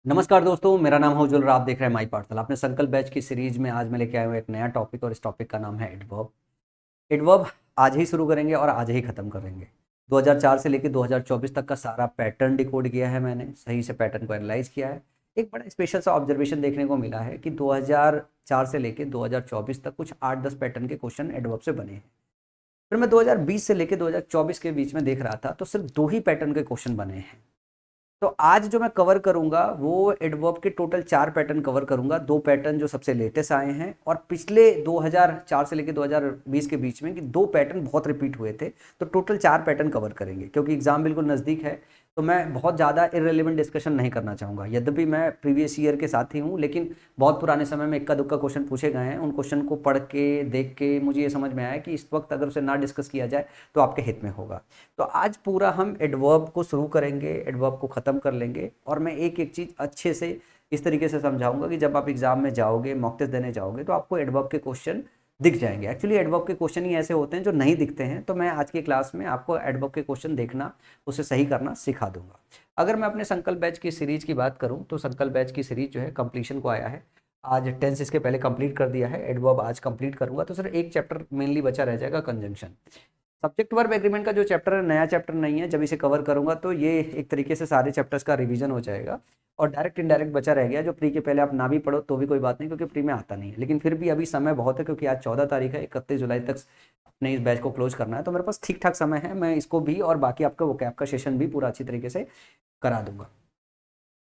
नमस्कार दोस्तों, मेरा नाम है उज्ज्वल और आप देख रहे हैं माई पाठशाला। अपने संकल्प बैच की सीरीज में आज मैं लेके आया हूँ एक नया टॉपिक और इस टॉपिक का नाम है एडवर्ब। एडवर्ब आज ही शुरू करेंगे और आज ही खत्म करेंगे। 2004 से लेकर 2024 तक का सारा पैटर्न डिकोड किया है मैंने, सही से पैटर्न को एनालाइज किया है। एक बड़ा स्पेशल सा ऑब्जर्वेशन देखने को मिला है कि 2004 से लेकर 2024 तक कुछ 8-10 पैटर्न के क्वेश्चन एडवर्ब से बने हैं। फिर मैं 2020 से लेकर 2024 के बीच में देख रहा था तो सिर्फ 2 ही पैटर्न के क्वेश्चन बने हैं। तो आज जो मैं कवर करूंगा वो एडवर्ब के टोटल 4 पैटर्न कवर करूंगा। 2 पैटर्न जो सबसे लेटेस्ट आए हैं और पिछले 2004 से लेकर 2020 के बीच में कि 2 पैटर्न बहुत रिपीट हुए थे। तो टोटल 4 पैटर्न कवर करेंगे क्योंकि एग्जाम बिल्कुल नज़दीक है। तो मैं बहुत ज़्यादा इररिलेवेंट डिस्कशन नहीं करना चाहूँगा। यद्यपि मैं प्रीवियस ईयर के साथ ही हूँ, लेकिन बहुत पुराने समय में इक्का दुक्का क्वेश्चन पूछे गए हैं। उन क्वेश्चन को पढ़ के देख के मुझे ये समझ में आया कि इस वक्त अगर उसे ना डिस्कस किया जाए तो आपके हित में होगा। तो आज पूरा हम एडवर्ब को शुरू करेंगे, एडवर्ब को ख़त्म कर लेंगे और मैं एक एक चीज़ अच्छे से इस तरीके से समझाऊंगा कि जब आप एग्जाम में जाओगे, मॉक टेस्ट देने जाओगे तो आपको एडवर्ब के क्वेश्चन दिख जाएंगे। एक्चुअली एडवर्ब के क्वेश्चन ही ऐसे होते हैं जो नहीं दिखते हैं। तो मैं आज की क्लास में आपको एडवर्ब के क्वेश्चन देखना, उसे सही करना सिखा दूंगा। अगर मैं अपने संकल्प बैच की सीरीज की बात करूं तो संकल्प बैच की सीरीज जो है कंप्लीशन को आया है। आज टेंस इसके पहले कंप्लीट कर दिया है, एडवर्ब आज कंप्लीट करूंगा। तो सिर्फ एक चैप्टर मेनली बचा रह जाएगा, कंजंक्शन। सब्जेक्ट वर्ब एग्रीमेंट का जो चैप्टर है नया चैप्टर नहीं है। जब इसे कवर करूंगा तो ये एक तरीके से सारे चैप्टर्स का रिवीजन हो जाएगा। और डायरेक्ट इनडायरेक्ट बचा रह गया जो प्री के पहले आप ना भी पढ़ो तो भी कोई बात नहीं, क्योंकि प्री में आता नहीं है। लेकिन फिर भी अभी समय बहुत है, क्योंकि आज 14 तारीख है, 31 जुलाई तक अपने इस बैच को क्लोज करना है। तो मेरे पास ठीक ठाक समय है, मैं इसको भी और बाकी आपका वोकैब का सेशन भी पूरा अच्छी तरीके से करा दूंगा।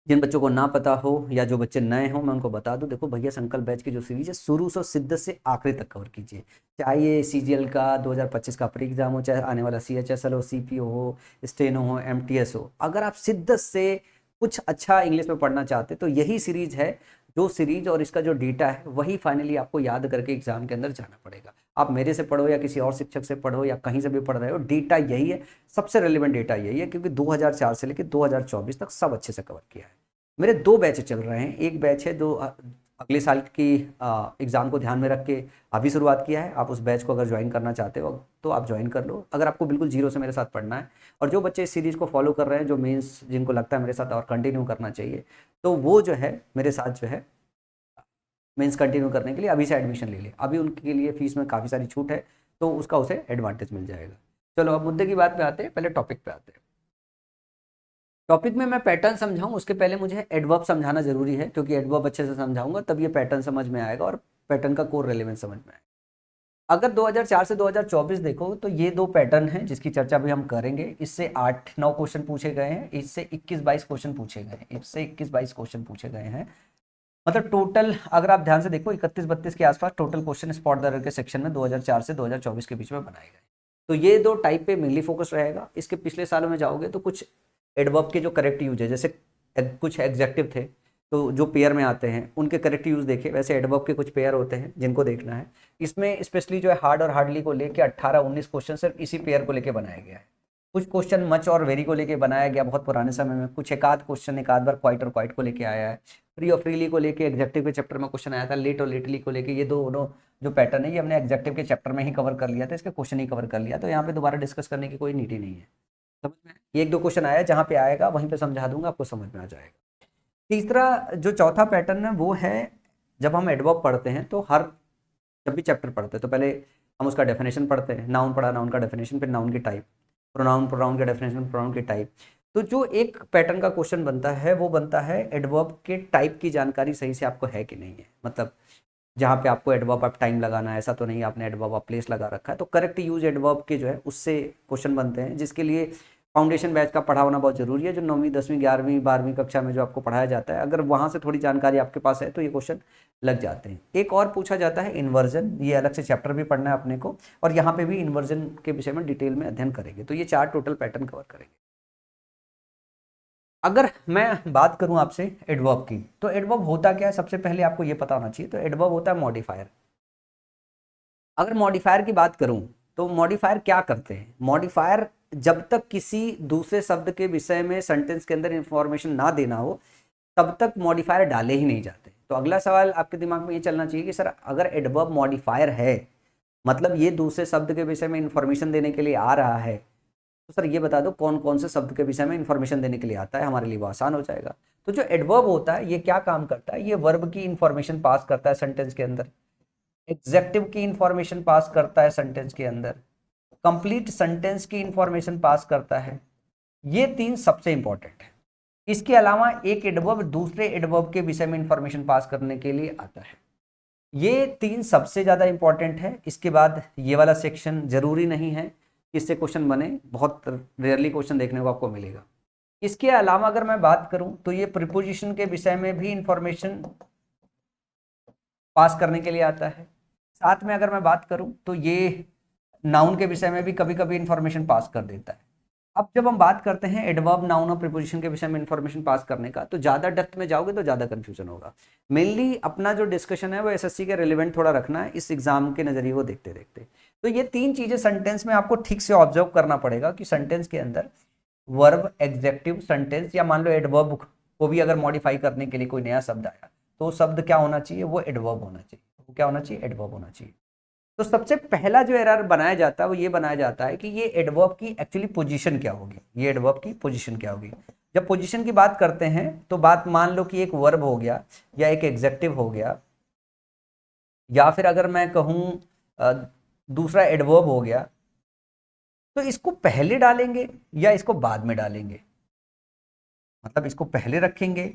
जिन बच्चों को ना पता हो या जो बच्चे नए हो मैं उनको बता दूं, देखो भैया संकल्प बैच की जो सीरीज है शुरू से शिद्दत से आखिरी तक कवर कीजिए। चाहे ये सीजीएल का 2025 का प्री एग्जाम हो, चाहे आने वाला सीएचएसएल हो, सीपीओ हो, स्टेनो हो, एमटीएस हो, अगर आप शिद्दत से कुछ अच्छा इंग्लिश में पढ़ना चाहते तो यही सीरीज है। जो सीरीज और इसका जो डेटा है वही फाइनली आपको याद करके एग्जाम के अंदर जाना पड़ेगा। आप मेरे से पढ़ो या किसी और शिक्षक से पढ़ो या कहीं से भी पढ़ रहे हो, डेटा यही है। सबसे रेलिवेंट डेटा यही है, क्योंकि 2004 से लेकर 2024 तक सब अच्छे से कवर किया है। मेरे 2 बैच चल रहे हैं। एक बैच है जो अगले साल की एग्ज़ाम को ध्यान में रख के अभी शुरुआत किया है। आप उस बैच को अगर ज्वाइन करना चाहते हो तो आप ज्वाइन कर लो, अगर आपको बिल्कुल जीरो से मेरे साथ पढ़ना है। और जो बच्चे इस सीरीज़ को फॉलो कर रहे हैं, जो मेंस जिनको लगता है मेरे साथ और कंटिन्यू करना चाहिए, तो वो जो है मेरे साथ जो है मेंस कंटिन्यू करने के लिए अभी से एडमिशन ले ले। अभी उनके लिए फीस में काफ़ी सारी छूट है, तो उसका उसे एडवांटेज मिल जाएगा। चलो अब मुद्दे की बात पे आते हैं, पहले टॉपिक पे आते हैं। टॉपिक में मैं पैटर्न समझाऊं उसके पहले मुझे एडवर्ब समझाना जरूरी है, क्योंकि एडवर्ब अच्छे से समझाऊंगा तब ये पैटर्न समझ में आएगा और पैटर्न का कोर रेलेवेंस समझ में आएगा। अगर 2004 से 2024 देखो तो ये 2 पैटर्न हैं जिसकी चर्चा भी हम करेंगे। इससे 8-9 क्वेश्चन पूछे गए हैं, इससे 21-22 क्वेश्चन पूछे गए हैं, इससे 21-22 क्वेश्चन पूछे गए हैं। मतलब टोटल अगर आप ध्यान से देखो 31-32 के आसपास टोटल क्वेश्चन स्पॉट दर के सेक्शन में 2004 से 2024 के बीच में बनाए गए। तो ये 2 टाइप पे मेनली फोकस रहेगा। इसके पिछले सालों में जाओगे तो कुछ एडवर्ब के जो करेक्ट यूज है, जैसे कुछ एग्जेक्टिव थे तो जो पेयर में आते हैं उनके करेक्ट यूज देखे, वैसे एडवर्ब के कुछ पेयर होते हैं जिनको देखना है। इसमें स्पेशली जो है हार्ड और हार्डली को लेके 18-19 क्वेश्चन सिर्फ इसी पेयर को लेके बनाया गया है। कुछ क्वेश्चन मच और वेरी को लेके बनाया गया बहुत पुराने समय में। कुछ एक आध क्वेश्चन एक आध बार क्वाइट और क्वाइट को लेके आया है। फ्री और फ्रीली को लेके एग्जेक्टिव के चैप्टर में क्वेश्चन आया था। लेट और लेटली को लेके ये दोनों जो पैटर्न है ये हमने एग्जेक्टिव के चैप्टर में ही कवर कर लिया था, इसके क्वेश्चन ही कवर कर लिया। तो यहाँ पे दोबारा डिस्कस करने की कोई नीड ही नहीं है। समझ में ये 1-2 क्वेश्चन आया, जहाँ पे आएगा वहीं पे समझा दूंगा, आपको समझ में आ जाएगा। तीसरा जो चौथा पैटर्न है वो है, जब हम एडवर्ब पढ़ते हैं तो जब भी चैप्टर पढ़ते हैं तो पहले हम उसका डेफिनेशन पढ़ते हैं। नाउन पढ़ा, नाउन का डेफिनेशन, फिर नाउन की टाइप, प्रोनाउन, प्रोनाउन का डेफिनेशन, प्रोनाउन की टाइप। तो जो एक पैटर्न का क्वेश्चन बनता है वो बनता है एडवर्ब के टाइप की जानकारी सही से आपको है कि नहीं है। मतलब जहाँ पे आपको एडवर्ब आप टाइम लगाना है, ऐसा तो नहीं आपने एडवर्ब आप प्लेस लगा रखा है। तो करेक्ट यूज एडवर्ब के जो है उससे क्वेश्चन बनते हैं, जिसके लिए फाउंडेशन बैच का पढ़ा होना बहुत जरूरी है। जो 9वीं 10वीं 11वीं 12वीं कक्षा में जो आपको पढ़ाया जाता है, अगर वहाँ से थोड़ी जानकारी आपके पास है तो ये क्वेश्चन लग जाते हैं। एक और पूछा जाता है इन्वर्जन, ये अलग से चैप्टर भी पढ़ना है अपने को, और यहाँ पे भी इन्वर्जन के विषय में डिटेल में अध्ययन करेंगे। तो ये 4 टोटल पैटर्न कवर करेंगे। अगर मैं बात करूं आपसे एडवर्ब की, तो एडवर्ब होता क्या है सबसे पहले आपको ये पता होना चाहिए। तो एडवर्ब होता है मॉडिफायर। अगर मॉडिफायर की बात करूं तो मॉडिफायर क्या करते हैं। मॉडिफायर जब तक किसी दूसरे शब्द के विषय में सेंटेंस के अंदर इंफॉर्मेशन ना देना हो तब तक मॉडिफायर डाले ही नहीं जाते। तो अगला सवाल आपके दिमाग में ये चलना चाहिए कि सर अगर एडवर्ब मॉडिफायर है, मतलब ये दूसरे शब्द के विषय में इंफॉर्मेशन देने के लिए आ रहा है, तो सर ये बता दो कौन कौन से शब्द के विषय में इंफॉर्मेशन देने के लिए आता है, हमारे लिए वो आसान हो जाएगा। तो जो एडवर्ब होता है ये क्या काम करता है, ये वर्ब की इंफॉर्मेशन पास करता है सेंटेंस के अंदर, एग्जेक्टिव की इंफॉर्मेशन पास करता है सेंटेंस के अंदर, कंप्लीट सेंटेंस की इंफॉर्मेशन पास करता है। ये तीन सबसे इंपॉर्टेंट है। इसके अलावा एक एडवर्ब दूसरे एडवर्ब के विषय में इंफॉर्मेशन पास करने के लिए आता है। ये तीन सबसे ज्यादा इंपॉर्टेंट है। इसके बाद ये वाला सेक्शन जरूरी नहीं है कि इससे क्वेश्चन बने, बहुत रेयरली क्वेश्चन देखने को आपको मिलेगा। इसके अलावा अगर मैं बात करूं तो ये प्रीपोजिशन के विषय में भी इंफॉर्मेशन पास करने के लिए आता है। साथ में अगर मैं बात करूं तो ये नाउन के विषय में भी कभी कभी इंफॉर्मेशन पास कर देता है। अब जब हम बात करते हैं एडवर्ब, नाउन और प्रीपोजिशन के विषय में इंफॉर्मेशन पास करने का, तो ज्यादा डेप्थ में जाओगे तो ज्यादा कंफ्यूजन होगा। मेनली अपना जो डिस्कशन है वो एसएससी के रिलेवेंट थोड़ा रखना है, इस एग्जाम के नजरिए को देखते देखते। तो ये तीन चीजें सेंटेंस में आपको ठीक से ऑब्जर्व करना पड़ेगा कि सेंटेंस के अंदर वर्ब, एग्जेक्टिव, सेंटेंस या मान लो एडवर्ब को भी अगर मॉडिफाई करने के लिए कोई नया शब्द आया तो शब्द क्या होना चाहिए, वो एडवर्ब होना चाहिए। वो क्या होना चाहिए, एडवर्ब होना चाहिए। तो सबसे पहला जो एरर बनाया जाता है वो ये बनाया जाता है कि ये एडवर्ब की एक्चुअली पोजीशन क्या होगी, ये एडवर्ब की पोजीशन क्या होगी। जब पोजीशन की बात करते हैं तो बात मान लो कि एक वर्ब हो गया या एक एग्जेक्टिव हो गया, या फिर अगर मैं कहूं दूसरा एडवर्ब हो गया, तो इसको पहले डालेंगे या इसको बाद में डालेंगे, मतलब इसको पहले रखेंगे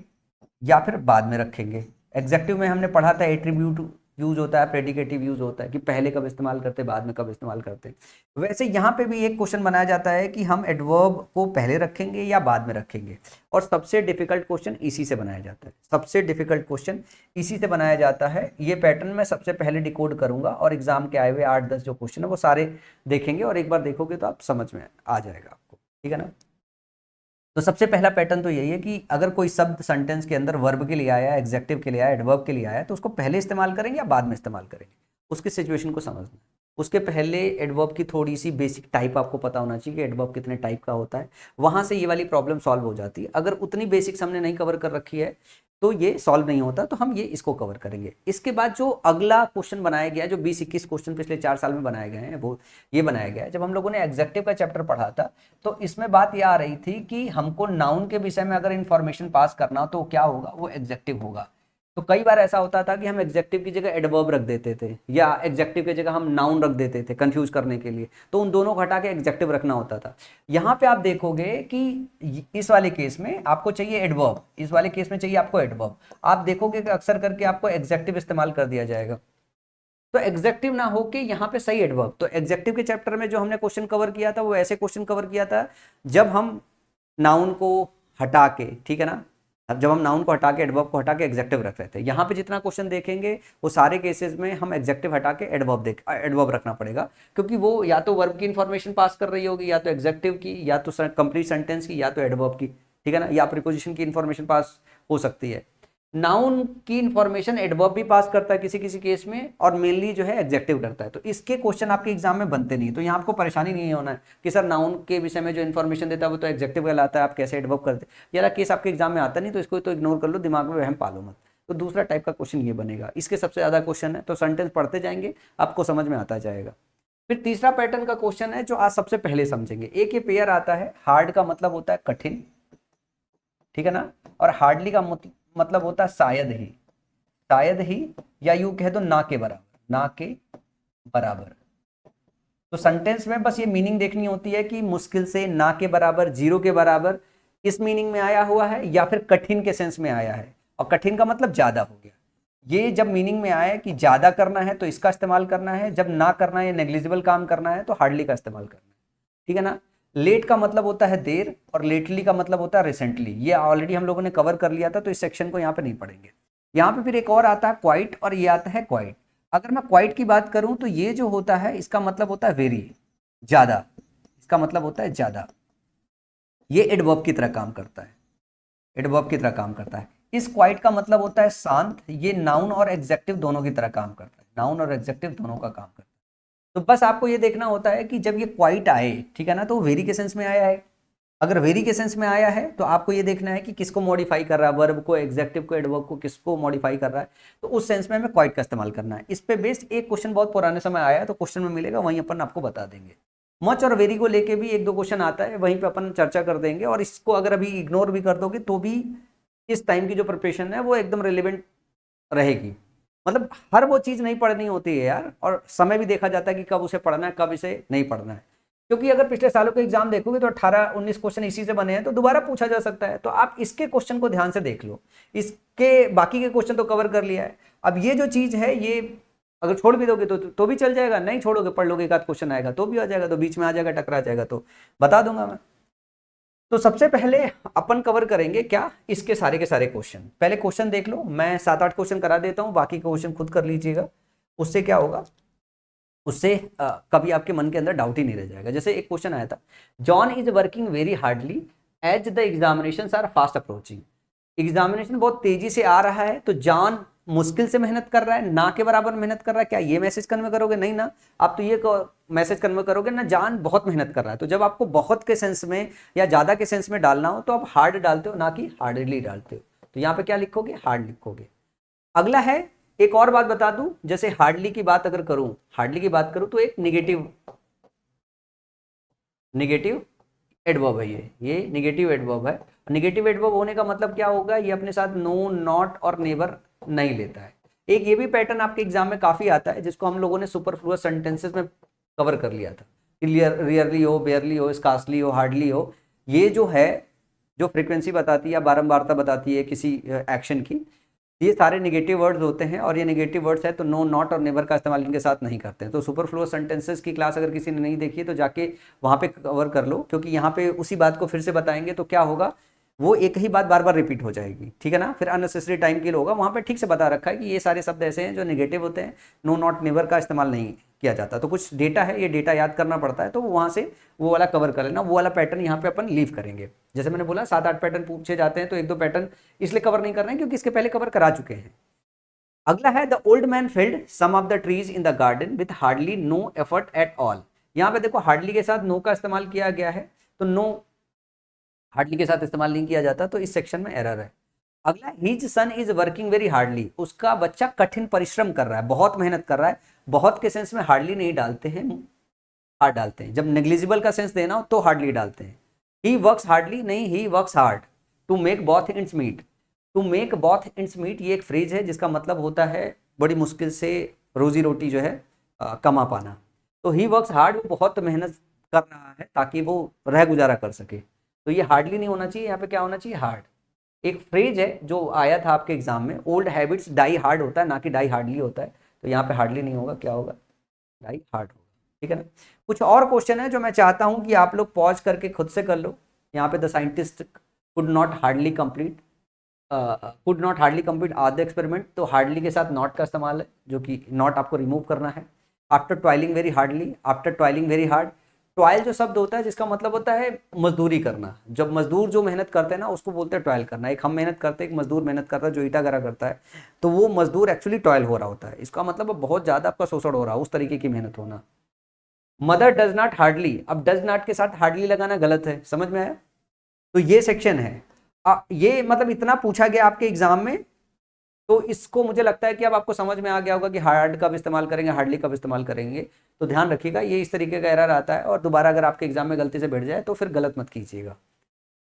या फिर बाद में रखेंगे। एग्जेक्टिव में हमने पढ़ा था एट्रीब्यूट यूज होता है, प्रेडिकेटिव यूज होता है कि पहले कब इस्तेमाल करते हैं, बाद में कब इस्तेमाल करते हैं। वैसे यहाँ पे भी एक क्वेश्चन बनाया जाता है कि हम एडवर्ब को पहले रखेंगे या बाद में रखेंगे, और सबसे डिफिकल्ट क्वेश्चन इसी से बनाया जाता है। सबसे डिफिकल्ट क्वेश्चन इसी से बनाया जाता है। ये पैटर्न मैं सबसे पहले डिकोड करूंगा और एग्जाम के आए हुए 8-10 जो क्वेश्चन है वो सारे देखेंगे, और एक बार देखोगे तो आप समझ में आ जाएगा आपको, ठीक है ना। तो सबसे पहला पैटर्न तो यही है कि अगर कोई शब्द सेंटेंस के अंदर वर्ब के लिए आया, एग्जेक्टिव के लिए आया, एडवर्ब के लिए आया, तो उसको पहले इस्तेमाल करेंगे या बाद में इस्तेमाल करेंगे, उसकी सिचुएशन को समझना। उसके पहले एडवर्ब की थोड़ी सी बेसिक टाइप आपको पता होना चाहिए कि एडवर्ब कितने टाइप का होता है, वहां से ये वाली प्रॉब्लम सॉल्व हो जाती है। अगर उतनी बेसिक्स हमने नहीं कवर कर रखी है तो ये सॉल्व नहीं होता, तो हम ये इसको कवर करेंगे। इसके बाद जो अगला क्वेश्चन बनाया गया, जो 20-21 क्वेश्चन पिछले 4 साल में बनाए गए हैं, वो ये बनाया गया है। जब हम लोगों ने एग्जेक्टिव का चैप्टर पढ़ा था तो इसमें बात ये आ रही थी कि हमको नाउन के विषय में अगर इंफॉर्मेशन पास करना तो क्या होगा, वो एग्जेक्टिव होगा। तो कई बार ऐसा होता था कि हम एग्जेक्टिव की जगह एडवर्ब रख देते थे, या एग्जेक्टिव की जगह हम नाउन रख देते थे कंफ्यूज करने के लिए, तो उन दोनों को हटा के एग्जेक्टिव रखना होता था। यहाँ पे आप देखोगे कि इस वाले केस में आपको चाहिए एडवर्ब, इस वाले केस में चाहिए आपको एडवर्ब। आप देखोगे कि अक्सर करके आपको एग्जेक्टिव इस्तेमाल कर दिया जाएगा, तो एग्जेक्टिव ना हो के यहाँ पे सही एडवर्ब। तो एग्जेक्टिव के चैप्टर में जो हमने क्वेश्चन कवर किया था वो ऐसे क्वेश्चन कवर किया था जब हम नाउन को हटा के, ठीक है ना, अब जब हम नाउन को हटा के एडवर्ब को हटा के एग्जेक्टिव रख रहे थे। यहाँ पे जितना क्वेश्चन देखेंगे वो सारे केसेस में हम एग्जेक्टिव हटा के एडवर्ब रखना पड़ेगा, क्योंकि वो या तो वर्ब की इंफॉर्मेशन पास कर रही होगी, या तो एग्जेक्टिव की, या तो कंप्लीट सेंटेंस की, या तो एडवर्ब की, ठीक है ना, या प्रीपोजिशन की इंफॉर्मेशन पास हो सकती है। नाउन की इंफॉर्मेशन एडवर्ब भी पास करता है किसी किसी केस में, और मेनली जो है एग्जेक्टिव करता है। तो इसके क्वेश्चन आपके एग्जाम में बनते नहीं, तो यहाँ आपको परेशानी नहीं होना है कि सर नाउन के विषय में जो इन्फॉर्मेशन देता है वो तो एग्जेक्टिव कहलाता है, आप कैसे एडवर्ब करते हैं। यार केस आपके एग्जाम में आता नहीं, तो इसको तो इग्नोर कर लो, दिमाग में वहम पालो मत। तो दूसरा टाइप का क्वेश्चन ये बनेगा, इसके सबसे ज्यादा क्वेश्चन है, तो सेंटेंस पढ़ते जाएंगे आपको समझ में आता जाएगा। फिर तीसरा पैटर्न का क्वेश्चन है जो आज सबसे पहले समझेंगे। एक ये पेयर आता है, हार्ड का मतलब होता है कठिन, ठीक है ना, और हार्डली का मतलब होता है शायद ही, शायद ही, या यूं कह दो ना के बराबर, ना के बराबर। तो सेंटेंस में बस ये मीनिंग देखनी होती है कि मुश्किल से, ना के बराबर, जीरो के बराबर, इस मीनिंग में आया हुआ है या फिर कठिन के सेंस में आया है। और कठिन का मतलब ज्यादा हो गया। ये जब मीनिंग में आया कि ज्यादा करना है तो इसका इस्तेमाल करना है, जब ना करना है, नेग्लिजिबल काम करना है तो हार्डली का इस्तेमाल करना है, ठीक है ना। लेट का मतलब होता है देर, और लेटली का मतलब होता है रिसेंटली। ये ऑलरेडी हम लोगों ने कवर कर लिया था, तो इस सेक्शन को यहाँ पे नहीं पढ़ेंगे। यहाँ पे फिर एक और आता है क्वाइट, और ये आता है क्वाइट। अगर मैं क्वाइट की बात करूं तो ये जो होता है इसका मतलब होता है वेरी, ज्यादा, इसका मतलब होता है ज्यादा। ये एडवर्ब की तरह काम करता है, एडवर्ब की तरह काम करता है। इस क्वाइट का मतलब होता है शांत। ये नाउन और एग्जेक्टिव दोनों की तरह काम करता है, नाउन और एग्जेक्टिव दोनों का काम करता है। तो बस आपको ये देखना होता है कि जब ये क्वाइट आए, ठीक है ना, तो वेरी के सेंस में आया है। अगर वेरी के सेंस में आया है तो आपको ये देखना है कि किसको मॉडिफाई कर रहा है, वर्ब को, एग्जेक्टिव को, एडवर्ब को, किसको मॉडिफाई कर रहा है। तो उस सेंस में हमें क्वाइट का इस्तेमाल करना है। इस पे बेस्ड एक क्वेश्चन बहुत पुराने समय आया है, तो क्वेश्चन में मिलेगा, वहीं अपन आपको बता देंगे। मच और वेरी को लेके भी एक दो क्वेश्चन आता है, वहीं पे अपन चर्चा कर देंगे। और इसको अगर अभी इग्नोर भी कर दोगे तो भी इस टाइम की जो प्रिपरेशन है वो एकदम रिलेवेंट रहेगी। मतलब हर वो चीज़ नहीं पढ़नी होती है यार, और समय भी देखा जाता है कि कब उसे पढ़ना है, कब इसे नहीं पढ़ना है। क्योंकि अगर पिछले सालों के एग्जाम देखोगे तो 18-19 क्वेश्चन इसी से बने हैं, तो दोबारा पूछा जा सकता है। तो आप इसके क्वेश्चन को ध्यान से देख लो, इसके बाकी के क्वेश्चन तो कवर कर लिया है। अब ये जो चीज़ है ये अगर छोड़ भी दोगे तो भी चल जाएगा, नहीं छोड़ोगे पढ़ लोगे, एक आध क्वेश्चन आएगा तो भी आ जाएगा, तो बीच में आ जाएगा, टकरा जाएगा तो बता दूंगा मैं। तो सबसे पहले अपन कवर करेंगे क्या, इसके सारे के सारे क्वेश्चन। पहले क्वेश्चन देख लो, मैं 7-8 क्वेश्चन करा देता हूँ, बाकी क्वेश्चन खुद कर लीजिएगा। उससे क्या होगा, उससे कभी आपके मन के अंदर डाउट ही नहीं रह जाएगा। जैसे एक क्वेश्चन आया था, John is working very hardly as the examination are fast approaching. Examination बहुत तेजी से आ रहा है तो जॉन मुश्किल से मेहनत कर रहा है, ना के बराबर मेहनत कर रहा है। क्या ये मैसेज कन्वे करोगे? नहीं ना, आप तो ये मैसेज कन्वे करोगे ना, जॉन बहुत मेहनत कर रहा है। तो जब आपको बहुत के सेंस में या ज्यादा के सेंस में डालना हो तो आप हार्ड डालते हो, ना कि हार्डली डालते हो। तो यहाँ पे क्या लिखोगे? हार्ड लिखोगे। अगला है, एक और बात बता दूं, जैसे हार्डली की बात अगर करूं, हार्डली की बात करूं तो एक निगेटिव निगेटिव एडवर्ब है ये निगेटिव एडवर्ब है। निगेटिव एडवर्ब होने का मतलब क्या होगा, ये अपने साथ नो, नॉट और नेवर नहीं लेता है। एक ये भी पैटर्न आपके एग्जाम में काफी आता है, जिसको हम लोगों ने सुपरफ्लुअस सेंटेंसेस में कवर कर लिया था। रियरली हो, बेयरली हो, स्कार्सली हो, हार्डली हो, ये जो है, जो फ्रीक्वेंसी बताती है या बारंबारता बताती है किसी एक्शन की, ये सारे नेगेटिव वर्ड्स होते हैं। और ये नेगेटिव वर्ड्स है तो नो, नॉट और नेवर का इस्तेमाल इनके साथ नहीं करते हैं। तो सुपरफ्लुअस सेंटेंसेस की क्लास अगर किसी ने नहीं देखी है तो जाके वहाँ पे कवर कर लो, क्योंकि यहाँ पे उसी बात को फिर से बताएंगे तो क्या होगा, वो एक ही बात बार बार रिपीट हो जाएगी, ठीक है ना, फिर अननेसेसरी टाइम किल होगा। वहाँ पे ठीक से बता रखा है कि ये सारे शब्द ऐसे हैं जो नेगेटिव होते हैं, नो, नॉट, नेवर का इस्तेमाल नहीं किया जाता। तो कुछ डेटा है, ये डेटा याद करना पड़ता है, तो वहाँ से वो वाला कवर कर लेना। वो वाला पैटर्न यहाँ पे अपन लीव करेंगे। जैसे मैंने बोला 7-8 पैटर्न पूछे जाते हैं, तो एक दो पैटर्न इसलिए कवर नहीं कर रहे हैं क्योंकि इसके पहले कवर करा चुके हैं। अगला है, the old man felled some of the trees in the garden with hardly no effort at all. यहाँ पे देखो हार्डली के साथ नो का इस्तेमाल किया गया है, तो नो हार्डली के साथ इस्तेमाल नहीं किया जाता, तो इस सेक्शन में एरर है। अगला, his son is working very hardly, उसका बच्चा कठिन परिश्रम कर रहा है, बहुत मेहनत कर रहा है। बहुत के सेंस में हार्डली नहीं डालते हैं, हार्ड डालते हैं। जब नेग्लिजिबल का सेंस देना हो तो हार्डली डालते हैं। ही वर्क्स हार्डली नहीं, he works hard to make both ends meet. To make both ends meet ये एक फ्रेज है जिसका मतलब होता है बड़ी मुश्किल से रोजी रोटी जो है कमा पाना। तो ही वर्क्स हार्ड, वो बहुत मेहनत कर रहा है ताकि वो रह गुजारा कर सके। तो ये हार्डली नहीं होना चाहिए, यहाँ पे क्या होना चाहिए? हार्ड। एक फ्रेज है जो आया था आपके एग्जाम में, ओल्ड हैबिट्स डाई हार्ड होता है, ना कि डाई हार्डली होता है। तो यहाँ पे हार्डली नहीं होगा, क्या होगा? डाई हार्ड होगा, ठीक है ना। कुछ और क्वेश्चन है जो मैं चाहता हूँ कि आप लोग पॉज करके खुद से कर लो। यहाँ पे the scientist could not hardly complete आध एक्सपेरिमेंट, तो हार्डली के साथ नॉट का इस्तेमाल है, जो कि नॉट आपको रिमूव करना है। After toiling very hardly, after toiling very hard. Toil जो शब्द होता है जिसका मतलब होता है मजदूरी करना। जब मजदूर जो मेहनत करते हैं ना उसको बोलते हैं ट्वाइल करना। एक हम मेहनत करते हैं, एक मजदूर मेहनत करता है जो ईटा गरा करता है, तो वो मजदूर एक्चुअली टॉयल हो रहा होता है। इसका मतलब बहुत ज्यादा आपका शोषण हो रहा है, उस तरीके की मेहनत होना। मदर डज नॉट हार्डली, अब डज नॉट के साथ हार्डली लगाना गलत है, समझ में आया? तो ये सेक्शन है। ये मतलब इतना पूछा गया आपके एग्जाम में, तो इसको मुझे लगता है कि अब आपको समझ में आ गया होगा कि हार्ड कब इस्तेमाल करेंगे, हार्डली कब इस्तेमाल करेंगे। तो ध्यान रखिएगा, ये इस तरीके का एरर आता है, और दोबारा अगर आपके एग्जाम में गलती से बैठ जाए तो फिर गलत मत कीजिएगा।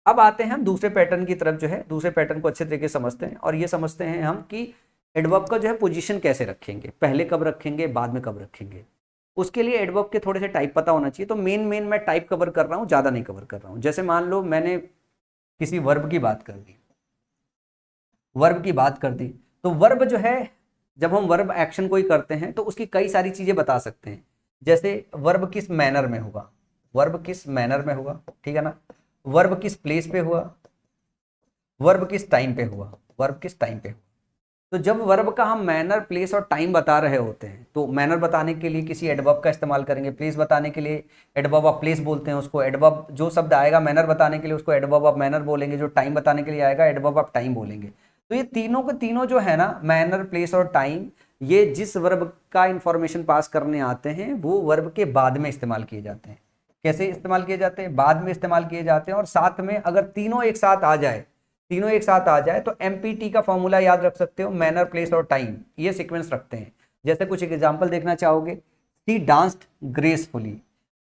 अब आते हैं हम दूसरे पैटर्न की तरफ, जो है दूसरे पैटर्न को अच्छे तरीके से समझते हैं, और ये समझते हैं हम कि एडवर्ब का जो है पोजीशन कैसे रखेंगे, पहले कब रखेंगे, बाद में कब रखेंगे। उसके लिए एडवर्ब के थोड़े से टाइप पता होना चाहिए। तो मेन मैं टाइप कवर कर रहा हूँ, ज़्यादा नहीं कवर कर रहा हूँ। जैसे मान लो मैंने किसी वर्ब की बात कर दी, वर्ब की बात कर दी, तो वर्ब जो है, जब हम वर्ब एक्शन कोई करते हैं तो उसकी कई सारी चीजें बता सकते हैं। जैसे वर्ब किस मैनर में होगा, वर्ब किस मैनर में हुआ, ठीक है ना, वर्ब किस प्लेस पे हुआ, वर्ब किस टाइम पे हुआ, वर्ब किस टाइम पे हुआ। तो जब वर्ब का हम मैनर, प्लेस और टाइम बता रहे होते हैं, तो मैनर बताने के लिए किसी एडवर्ब का इस्तेमाल करेंगे, प्लेस बताने के लिए एडवर्ब ऑफ प्लेस बोलते हैं उसको, एडवर्ब जो शब्द आएगा मैनर बताने के लिए उसको एडवर्ब ऑफ मैनर बोलेंगे, जो टाइम बताने के लिए आएगा एडवर्ब ऑफ टाइम बोलेंगे। तो ये तीनों के तीनों जो है ना, मैनर, प्लेस और टाइम, ये जिस वर्ब का इंफॉर्मेशन पास करने आते हैं वो वर्ब के बाद में इस्तेमाल किए जाते हैं। कैसे इस्तेमाल किए जाते हैं? बाद में इस्तेमाल किए जाते हैं। और साथ में अगर तीनों एक साथ आ जाए, तीनों एक साथ आ जाए तो एमपीटी का फॉर्मूला याद रख सकते हो, मैनर, प्लेस और टाइम, ये सीक्वेंस रखते हैं। जैसे कुछ एग्जांपल देखना चाहोगे, शी डांस्ड ग्रेसफुली,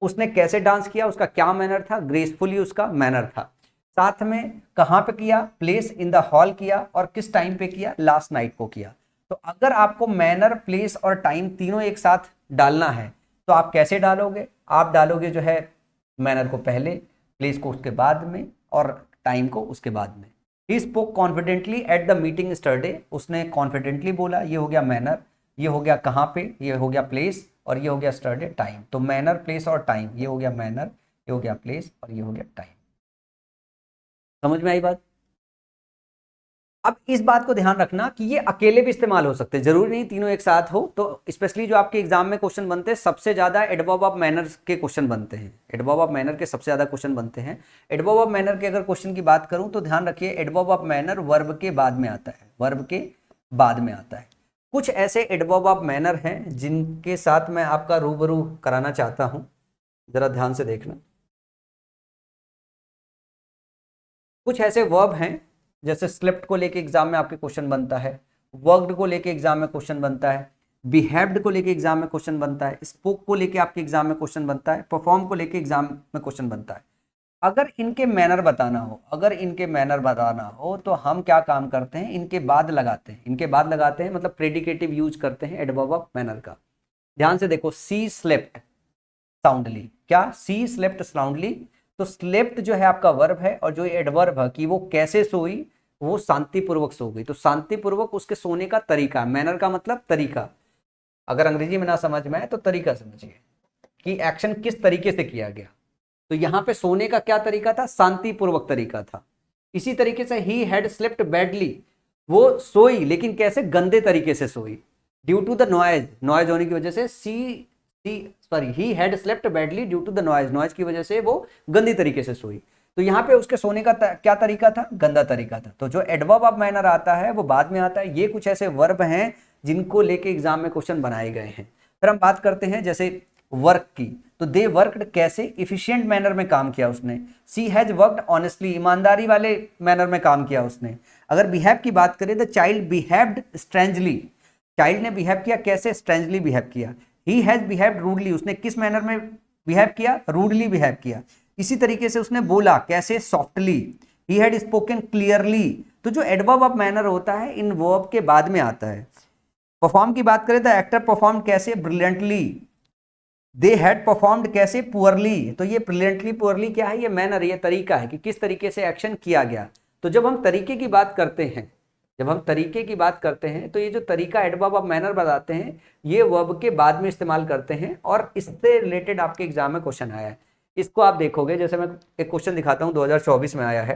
उसने कैसे डांस किया, उसका क्या मैनर था, ग्रेसफुली उसका मैनर था। साथ में कहाँ पे किया, प्लेस इन द हॉल किया, और किस टाइम पे किया, लास्ट नाइट को किया। तो अगर आपको मैनर, प्लेस और टाइम तीनों एक साथ डालना है तो आप कैसे डालोगे, आप डालोगे जो है मैनर को पहले, प्लेस को उसके बाद में, और टाइम को उसके बाद में। He spoke confidently at the meeting yesterday, उसने कॉन्फिडेंटली बोला, ये हो गया मैनर, ये हो गया कहाँ पे, ये हो गया प्लेस, और ये हो गया स्टरडे टाइम। तो मैनर, प्लेस और टाइम, ये हो गया मैनर, ये हो गया प्लेस, और ये हो गया टाइम। समझ में आई बात? अब इस बात को ध्यान रखना कि ये अकेले भी इस्तेमाल हो सकते हैं, जरूरी नहीं तीनों एक साथ हो। तो स्पेशली जो आपके एग्जाम में क्वेश्चन बनते हैं, सबसे ज्यादा एडवर्ब ऑफ मैनर के क्वेश्चन बनते हैं, एडवर्ब ऑफ मैनर के सबसे ज्यादा क्वेश्चन बनते हैं। एडवर्ब ऑफ मैनर के अगर क्वेश्चन की बात करूं तो ध्यान रखिए, एडवर्ब ऑफ मैनर वर्ब के बाद में आता है, वर्ब के बाद में आता है। कुछ ऐसे एडवर्ब ऑफ मैनर हैं जिनके साथ मैं आपका रूबरू कराना चाहता हूं, जरा ध्यान से देखना। कुछ ऐसे वर्ब हैं, जैसे स्लेप्ट को लेके एग्जाम में आपके क्वेश्चन बनता है, वर्कड को लेके एग्जाम में क्वेश्चन बनता है, बिहेव्ड को लेके एग्जाम में क्वेश्चन बनता है, स्पोक को लेके आपके एग्जाम में क्वेश्चन बनता है, परफॉर्म को लेके एग्जाम में क्वेश्चन बनता है। अगर इनके मैनर बताना हो, अगर इनके मैनर बताना हो तो हम क्या काम करते हैं, इनके बाद लगाते हैं, इनके बाद लगाते हैं, मतलब प्रेडिकेटिव यूज करते हैं एडवर्ब ऑफ मैनर का। ध्यान से देखो, सी स्लेप्ट साउंडली, क्या, सी स्लेप्ट साउंडली। तो स्लेप्ट जो है आपका वर्ब है, और जो एडवर्ब है कि वो कैसे सोई, वो शांतिपूर्वक सो गई। तो शांतिपूर्वक उसके सोने का तरीका, मैनर का मतलब तरीका, अगर अंग्रेजी में ना समझ में आए तो तरीका समझिए कि एक्शन किस तरीके से किया गया। तो यहां पे सोने का क्या तरीका था, शांतिपूर्वक तरीका था। इसी तरीके से ही हैड स्लेप्ट बैडली, वो सोई लेकिन कैसे, गंदे तरीके से सोई, due to the noise, noise होने की वजह से, he had slept badly due to the noise, noise की वजह से वो गंदी तरीके से सोई। तो यहाँ पे उसके सोने का क्या तरीका था, गंदा तरीका था। तो जो एडवर्ब ऑफ मैनर आता है वो बाद में आता है। ये कुछ ऐसे वर्ब हैं जिनको लेके एग्जाम में क्वेश्चन बनाए गए हैं। फिर हम बात करते हैं जैसे वर्क की, तो दे वर्कड, कैसे, इफिशिएंट मैनर में काम किया उसने। सी हैज वर्कड ऑनेस्टली, ईमानदारी वाले मैनर में काम किया उसने। अगर बिहेव की बात करें, the child behaved strangely, child ने बिहेव किया कैसे, स्ट्रेंजली बिहेव किया। ही हैज बिहेव्ड रूडली, उसने किस मैनर में बिहेव किया, रूडली बिहेव किया। इसी तरीके से उसने बोला कैसे, softly. He had spoken clearly. तो जो एडवर्ब ऑफ मैनर होता है इन वर्ब के बाद में आता है। परफॉर्म की बात करें, द एक्टर परफॉर्म कैसे, ब्रिलियंटली। दे हैड परफॉर्म्ड कैसे, पुअरली। तो ये ब्रिलियंटली, पुअरली क्या है, ये मैनर, ये तरीका है कि किस तरीके से एक्शन किया गया। तो जब हम तरीके की बात करते हैं, जब हम तरीके की बात करते हैं तो ये जो तरीका एडवर्ब ऑफ मैनर बताते हैं, ये वर्ब के बाद में इस्तेमाल करते हैं, और इससे रिलेटेड आपके एग्जाम में क्वेश्चन आया है। इसको आप देखोगे, जैसे मैं एक क्वेश्चन दिखाता हूं, 2024 में आया है।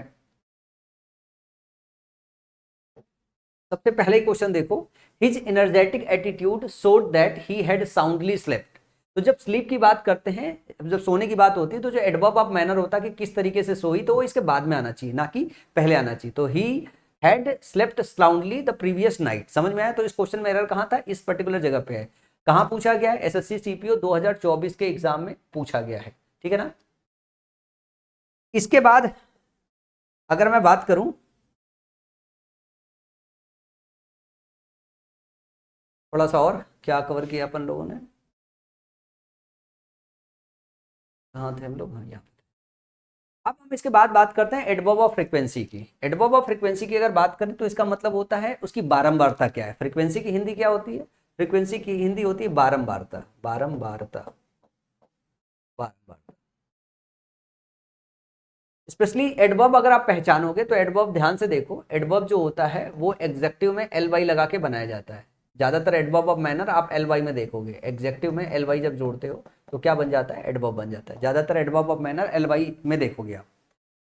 सबसे पहले क्वेश्चन देखो, his energetic attitude showed that he had soundly slept. तो जब स्लीप की बात करते हैं, जब सोने की बात होती है, तो जो एडवर्ब ऑफ मैनर होता है कि किस तरीके से सोई, तो वो इसके बाद में आना चाहिए, ना कि पहले आना चाहिए। तो ही had slept soundly the previous night. समझ में आया? तो इस क्वेश्चन में एरर कहां था, इस पर्टिकुलर जगह पे है। कहां पूछा गया है, एसएससी सीपीओ 2024 के एग्जाम में पूछा गया है, ठीक है ना। इसके बाद अगर मैं बात करूं, थोड़ा सा और क्या कवर किया अपन लोगों ने, कहाँ थे हम लोग, हाँ यहाँ। अब हम इसके बाद बात करते हैं एडवर्ब ऑफ फ्रीक्वेंसी की। एडवर्ब ऑफ फ्रीक्वेंसी की अगर बात करें तो इसका मतलब होता है उसकी बारंबारता क्या है। फ्रीक्वेंसी की हिंदी क्या होती है, फ्रीक्वेंसी की हिंदी होती है बारंबारता, बारंबारता, बारंबारता। स्पेशली एडवर्ब अगर आप पहचानोगे तो एडवर्ब ध्यान से देखो, एडवर्ब जो होता है वो एग्जेक्टिव में एल वाई लगा के बनाया जाता है। ज्यादातर एडवर्ब ऑफ मैनर आप एल वाई में देखोगे, एग्जेक्टिव में एल वाई जब जोड़ते हो तो क्या बन जाता है, एडवर्ब बन जाता है। ज्यादातर adverb of manner L Y में देखोगे आप।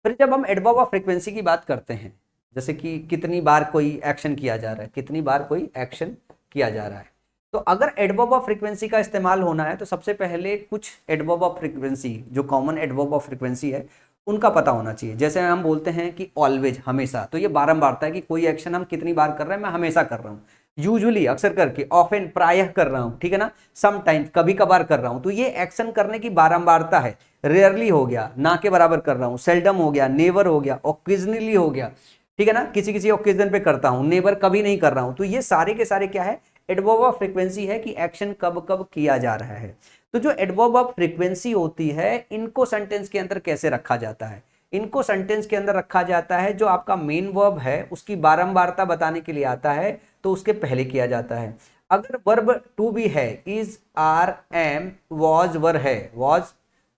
फिर जब हम एडवर्ब ऑफ फ्रीक्वेंसी की बात करते हैं, जैसे कि कितनी बार कोई एक्शन किया जा रहा है, कितनी बार कोई एक्शन किया जा रहा है, तो अगर एडवर्ब ऑफ फ्रीक्वेंसी का इस्तेमाल होना है तो सबसे पहले कुछ एडवर्ब ऑफ फ्रीक्वेंसी, जो कॉमन एडवर्ब ऑफ फ्रीक्वेंसी है, उनका पता होना चाहिए। जैसे हम बोलते हैं कि ऑलवेज, हमेशा, तो ये बारंबारता है कि कोई एक्शन हम कितनी बार कर रहे हैं, मैं हमेशा कर रहा हूँ। यूजुअली, अक्सर करके, ऑफन, प्रायः कर रहा हूँ, ठीक है ना। सम टाइम्स, कभी कभार कर रहा हूँ, तो ये एक्शन करने की बारंबारता है। रेयरली हो गया, ना के बराबर कर रहा हूँ, सेल्डम हो गया, नेवर हो गया, ओकेजनली हो गया, ठीक है ना, किसी किसी ओकेजन पे करता हूँ, नेवर कभी नहीं कर रहा हूँ। तो ये सारे के सारे क्या है, एडवर्ब ऑफ फ्रीक्वेंसी है कि एक्शन कब कब किया जा रहा है। तो जो एडवर्ब ऑफ फ्रीक्वेंसी होती है इनको सेंटेंस के अंदर कैसे रखा जाता है, इनको सेंटेंस के अंदर रखा जाता है जो आपका मेन वर्ब है उसकी बारंबारता बताने के लिए आता है तो उसके पहले किया जाता है। अगर वर्ब टू भी है, इज, आर, एम, वॉज, वर है, वॉज,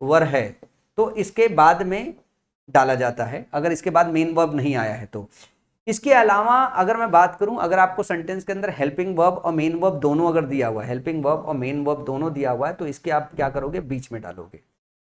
वर है, तो इसके बाद में डाला जाता है, अगर इसके बाद मेन वर्ब नहीं आया है तो। इसके अलावा अगर मैं बात करूं, अगर आपको सेंटेंस के अंदर हेल्पिंग वर्ब और मेन वर्ब दोनों अगर दिया हुआ है, हेल्पिंग वर्ब और मेन वर्ब दोनों दिया हुआ है, तो इसके आप क्या करोगे, बीच में डालोगे।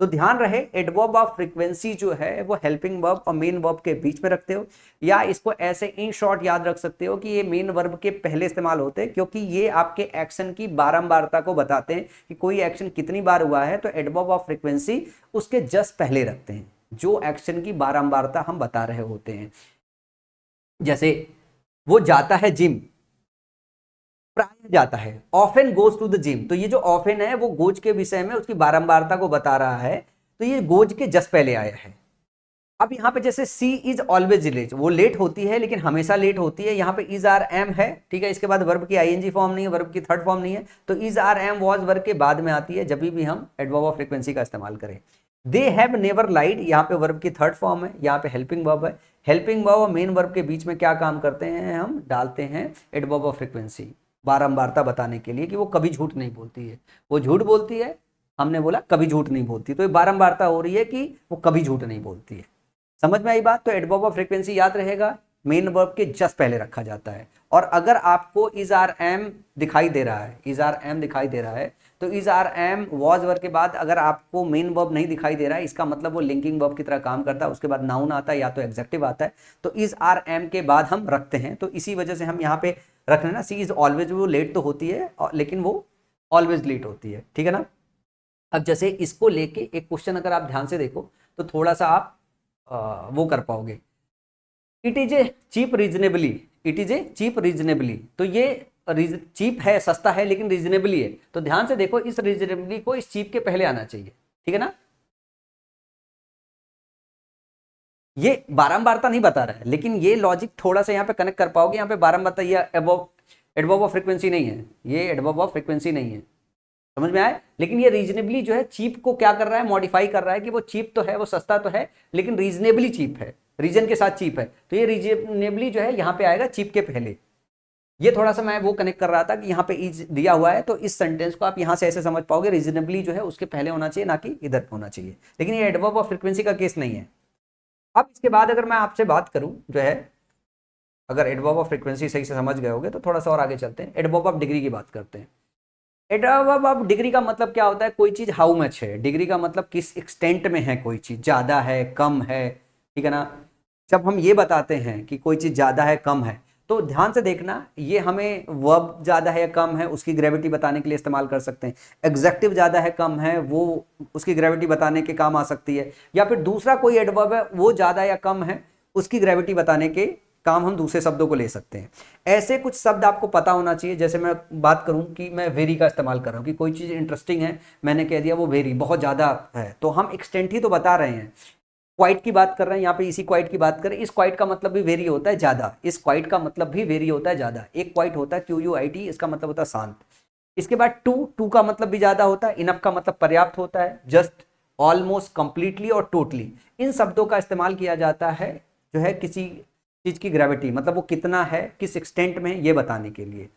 तो ध्यान रहे एडवर्ब ऑफ फ्रीक्वेंसी जो है वो हेल्पिंग वर्ब और मेन वर्ब के बीच में रखते हो, या इसको ऐसे इन शॉर्ट याद रख सकते हो कि ये मेन वर्ब के पहले इस्तेमाल होते हैं, क्योंकि ये आपके एक्शन की बारंबारता को बताते हैं कि कोई एक्शन कितनी बार हुआ है, तो एडवर्ब ऑफ फ्रीक्वेंसी उसके जस्ट पहले रखते हैं जो एक्शन की बारंबारता हम बता रहे होते हैं। जैसे वो जाता है जिम, प्राय जाता है, often goes to the gym, तो ये जो ऑफन है वो गोज के विषय में उसकी बारंबारता को बता रहा है, तो ये गोज के जस्ट पहले आया है। अब यहाँ पे जैसे सी इज ऑलवेज लेट, वो लेट होती है लेकिन हमेशा लेट होती है, यहाँ पे इज, आर, एम है, ठीक है, इसके बाद वर्ब की आईएनजी फॉर्म नहीं है, वर्ब की थर्ड फॉर्म नहीं है, तो is, are, am, was verb के बाद में आती है जब भी हम एडवर्ब ऑफ फ्रीक्वेंसी का इस्तेमाल करें। दे हैव नेवर लाइड, यहाँ पे वर्ब की थर्ड फॉर्म है, यहाँ पे हेल्पिंग वर्ब है, हेल्पिंग वर्ब और मेन वर्ब के बीच में क्या काम करते हैं, हम डालते हैं एडवर्ब ऑफ फ्रीक्वेंसी, बारंबारता बताने के लिए कि वो कभी झूठ नहीं बोलती है, वो झूठ बोलती है, हमने बोला कभी झूठ नहीं बोलती, तो ये बारंबारता हो रही है कि वो कभी झूठ नहीं बोलती है। समझ में आई बात? तो एडवर्ब ऑफ फ्रीक्वेंसी याद रहेगा, मेन वर्ब के जस्ट पहले रखा जाता है। और अगर आपको इज, आर, एम दिखाई दे रहा है, इज, आर, एम दिखाई दे रहा है, तो is, are, am, was verb के बाद अगर आपको मेन वर्ब नहीं दिखाई दे रहा है, इसका मतलब वो लिंकिंग वर्ब की तरह काम करता है, उसके बाद नाउन आता है या तो एग्जेक्टिव आता है, तो इज, आर, एम के बाद हम रखते हैं, तो इसी वजह से हम यहाँ पे रख रहे हैं ना, सी इज ऑलवेज, वो लेट तो होती है लेकिन वो ऑलवेज लेट होती है, ठीक है ना। अब जैसे इसको लेके एक क्वेश्चन अगर आप ध्यान से देखो तो थोड़ा सा आप वो कर पाओगे, it is a cheap reasonably, it is a cheap reasonably, तो ये चीप है, सस्ता है लेकिन रीजनेबली है, तो ध्यान से देखो इस रीजनेबली को इस चीप के पहले आना चाहिए, ठीक है ना। ये बारंबारता नहीं बता रहा है लेकिन ये लॉजिक थोड़ा सा यहाँ पे कनेक्ट कर पाओगे, यहाँ पे बारंबारता, ये एडवर्ब ऑफ फ्रीक्वेंसी नहीं है, ये एडवर्ब ऑफ फ्रीक्वेंसी नहीं है, समझ में आया। लेकिन ये रीजनेबली जो है चीप को क्या कर रहा है, मॉडिफाई कर रहा है कि वो चीप तो है, वो सस्ता तो है लेकिन रीजनेबली चीप है, रीजन के साथ चीप है, तो ये रीजनेबली जो है यहाँ पे आएगा चीप के पहले। ये थोड़ा सा मैं वो कनेक्ट कर रहा था कि यहाँ पे इज दिया हुआ है, तो इस सेंटेंस को आप यहाँ से ऐसे समझ पाओगे, रीजनेबली जो है उसके पहले होना चाहिए ना कि इधर होना चाहिए, लेकिन ये एडवर्ब ऑफ फ्रीक्वेंसी का केस नहीं है। अब इसके बाद अगर मैं आपसे बात करूं जो है, अगर एडवर्ब ऑफ फ्रीक्वेंसी सही से समझ गए होगे तो थोड़ा सा और आगे चलते हैं, एडवर्ब ऑफ डिग्री की बात करते हैं। एडवर्ब ऑफ डिग्री का मतलब क्या होता है, कोई चीज हाउ मच है, डिग्री का मतलब किस एक्सटेंट में है कोई चीज, ज्यादा है, कम है, ठीक है ना। जब हम ये बताते हैं कि कोई चीज ज्यादा है, कम है, तो ध्यान से देखना, ये हमें वर्ब ज्यादा है या कम है उसकी ग्रेविटी बताने के लिए इस्तेमाल कर सकते हैं, एग्जेक्टिव ज्यादा है कम है वो उसकी ग्रेविटी बताने के काम आ सकती है, या फिर दूसरा कोई एडवर्ब है वो ज्यादा या कम है उसकी ग्रेविटी बताने के काम हम दूसरे शब्दों को ले सकते हैं। ऐसे कुछ शब्द आपको पता होना चाहिए, जैसे मैं बात करूं कि मैं वेरी का इस्तेमाल कर रहा हूं कि कोई चीज़ इंटरेस्टिंग है, मैंने कह दिया वो वेरी बहुत ज़्यादा है, तो हम एक्सटेंट ही तो बता रहे हैं। क्वाइट की बात कर रहे हैं, यहाँ पे इसी क्वाइट की बात करें, इस क्वाइट का मतलब भी वेरी होता है ज़्यादा, इस क्वाइट का मतलब भी वेरी होता है ज़्यादा, एक क्वाइट होता है QUIT, इसका मतलब होता है शांत। इसके बाद टू का मतलब भी ज़्यादा होता है, इनफ का मतलब पर्याप्त होता है, जस्ट, ऑलमोस्ट, कंप्लीटली और टोटली, इन शब्दों का इस्तेमाल किया जाता है जो है किसी चीज की ग्रेविटी, मतलब वो कितना है, किस एक्सटेंट में, ये बताने के लिए।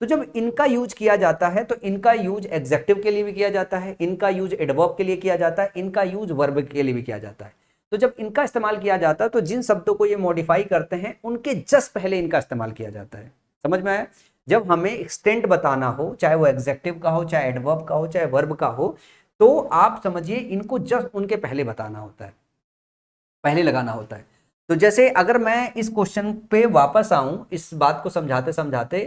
तो जब इनका यूज किया जाता है तो इनका यूज एग्जेक्टिव के लिए भी किया जाता है, इनका यूज एडवर्ब के लिए किया जाता है, इनका यूज वर्ब के लिए भी किया जाता है। तो जब इनका इस्तेमाल किया जाता है तो जिन शब्दों को ये मॉडिफाई करते हैं उनके जस्ट पहले इनका इस्तेमाल किया जाता है। समझ में आया? जब हमें एक्सटेंट बताना हो, चाहे वो एग्जेक्टिव का हो, चाहे एडवर्ब का हो, चाहे वर्ब का हो, तो आप समझिए इनको जस्ट उनके पहले बताना होता है, पहले लगाना होता है। तो जैसे अगर मैं इस क्वेश्चन पे वापस आऊं इस बात को समझाते समझाते,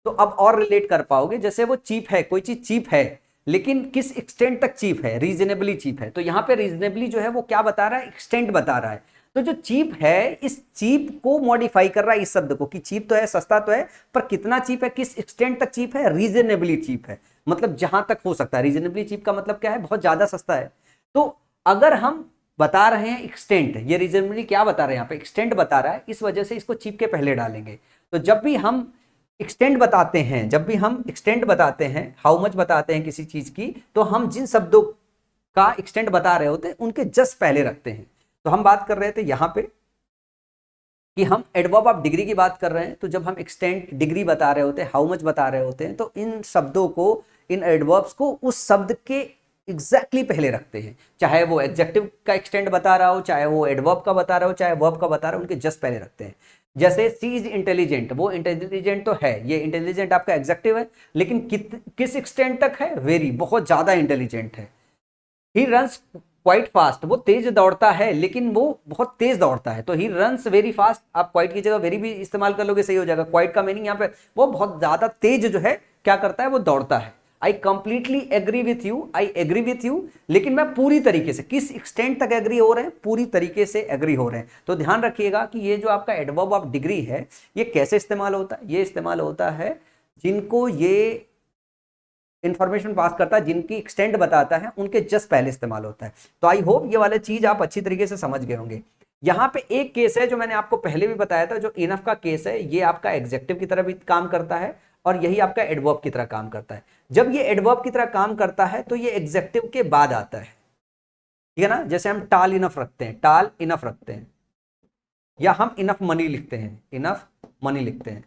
तो अब और रिलेट कर पाओगे। जैसे वो चीप है, कोई चीज चीप है लेकिन किस एक्सटेंट तक चीप है, रीजनेबली चीप है, तो यहाँ पे रीजनेबली जो है वो क्या बता रहा है, एक्सटेंट बता रहा है। तो जो चीप है, इस चीप को मॉडिफाई कर रहा है, इस शब्द को, कि चीप तो है, सस्ता तो है, पर कितना चीप है, किस एक्सटेंट तक चीप है, रीजनेबली चीप है, मतलब जहां तक हो सकता है। रीजनेबली चीप का मतलब क्या है, बहुत ज्यादा सस्ता है। तो अगर हम बता रहे हैं एक्सटेंट, ये रीजनेबली क्या बता रहे हैं, यहाँ पे एक्सटेंट बता रहा है, इस वजह से इसको चीप के पहले डालेंगे। तो जब भी हम एक्सटेंड बताते हैं, जब भी हम एक्सटेंड बताते हैं, हाउ मच बताते हैं किसी चीज की, तो हम जिन शब्दों का एक्सटेंड बता रहे होते हैं उनके जस्ट पहले रखते हैं। तो हम बात कर रहे थे यहां पे कि हम एडवर्ब ऑफ डिग्री की बात कर रहे हैं, तो जब हम एक्सटेंड डिग्री बता रहे होते हैं, हाउ मच बता रहे होते हैं, तो इन शब्दों को, इन एडवर्ब्स को उस शब्द के एग्जैक्टली पहले रखते हैं। चाहे वो एडजेक्टिव का एक्सटेंड बता रहा हो, चाहे वो एडवर्ब का बता रहा हो, चाहे वर्ब का बता रहा हो, उनके जस्ट पहले रखते हैं। जैसे सी इज इंटेलिजेंट, वो इंटेलिजेंट तो है, ये इंटेलिजेंट आपका एग्जेक्टिव है, लेकिन किस एक्सटेंट तक है, वेरी, बहुत ज्यादा इंटेलिजेंट है। ही रन्स क्वाइट फास्ट, वो तेज दौड़ता है, लेकिन वो बहुत तेज दौड़ता है। तो ही रन्स वेरी फास्ट, आप क्वाइट की जगह वेरी भी इस्तेमाल कर लोगे, सही हो जाएगा। क्वाइट का मीनिंग यहाँ पे वो बहुत ज्यादा तेज जो है क्या करता है, वो दौड़ता है। I completely agree with you, I agree with you, लेकिन मैं पूरी तरीके से, किस एक्सटेंट तक एग्री हो रहे हैं, पूरी तरीके से एग्री हो रहे हैं। तो ध्यान रखिएगा कि ये जो आपका एडवर्ब ऑफ डिग्री है, ये कैसे इस्तेमाल होता है, ये इस्तेमाल होता है जिनको ये इंफॉर्मेशन पास करता है, जिनकी एक्सटेंड बताता है, उनके जस्ट पहले इस्तेमाल होता है। तो आई होप ये वाले चीज आप अच्छी तरीके से समझ गए होंगे। यहाँ पे एक केस है जो मैंने आपको पहले भी बताया था, जो इनफ का केस है, ये आपका एग्जेक्टिव की तरह भी काम करता है और यही आपका एडवर्ब की तरह काम करता है। जब ये एडवर्ब की तरह काम करता है तो ये एग्जेक्टिव के बाद आता है, ठीक है ना। जैसे हम टाल इनफ रखते हैं, टाल इनफ रखते हैं, या हम इनफ मनी लिखते हैं, इनफ मनी लिखते हैं,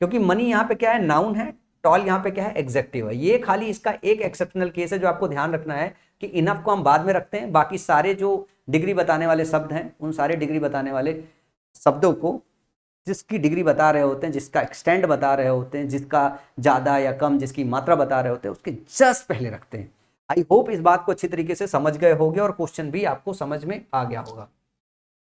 क्योंकि मनी यहाँ पे क्या है, नाउन है, टॉल यहाँ पे क्या है, एग्जेक्टिव है। ये खाली इसका एक एक्सेप्शनल केस है जो आपको ध्यान रखना है कि इनफ को हम बाद में रखते हैं, बाकी सारे जो डिग्री बताने वाले शब्द हैं, उन सारे डिग्री बताने वाले शब्दों को जिसकी डिग्री बता रहे होते हैं, जिसका एक्सटेंड बता रहे होते हैं, जिसका ज्यादा या कम, जिसकी मात्रा बता रहे होते हैं, उसके जस्ट पहले रखते हैं। आई होप इस बात को अच्छी तरीके से समझ गए होंगे और क्वेश्चन भी आपको समझ में आ गया होगा।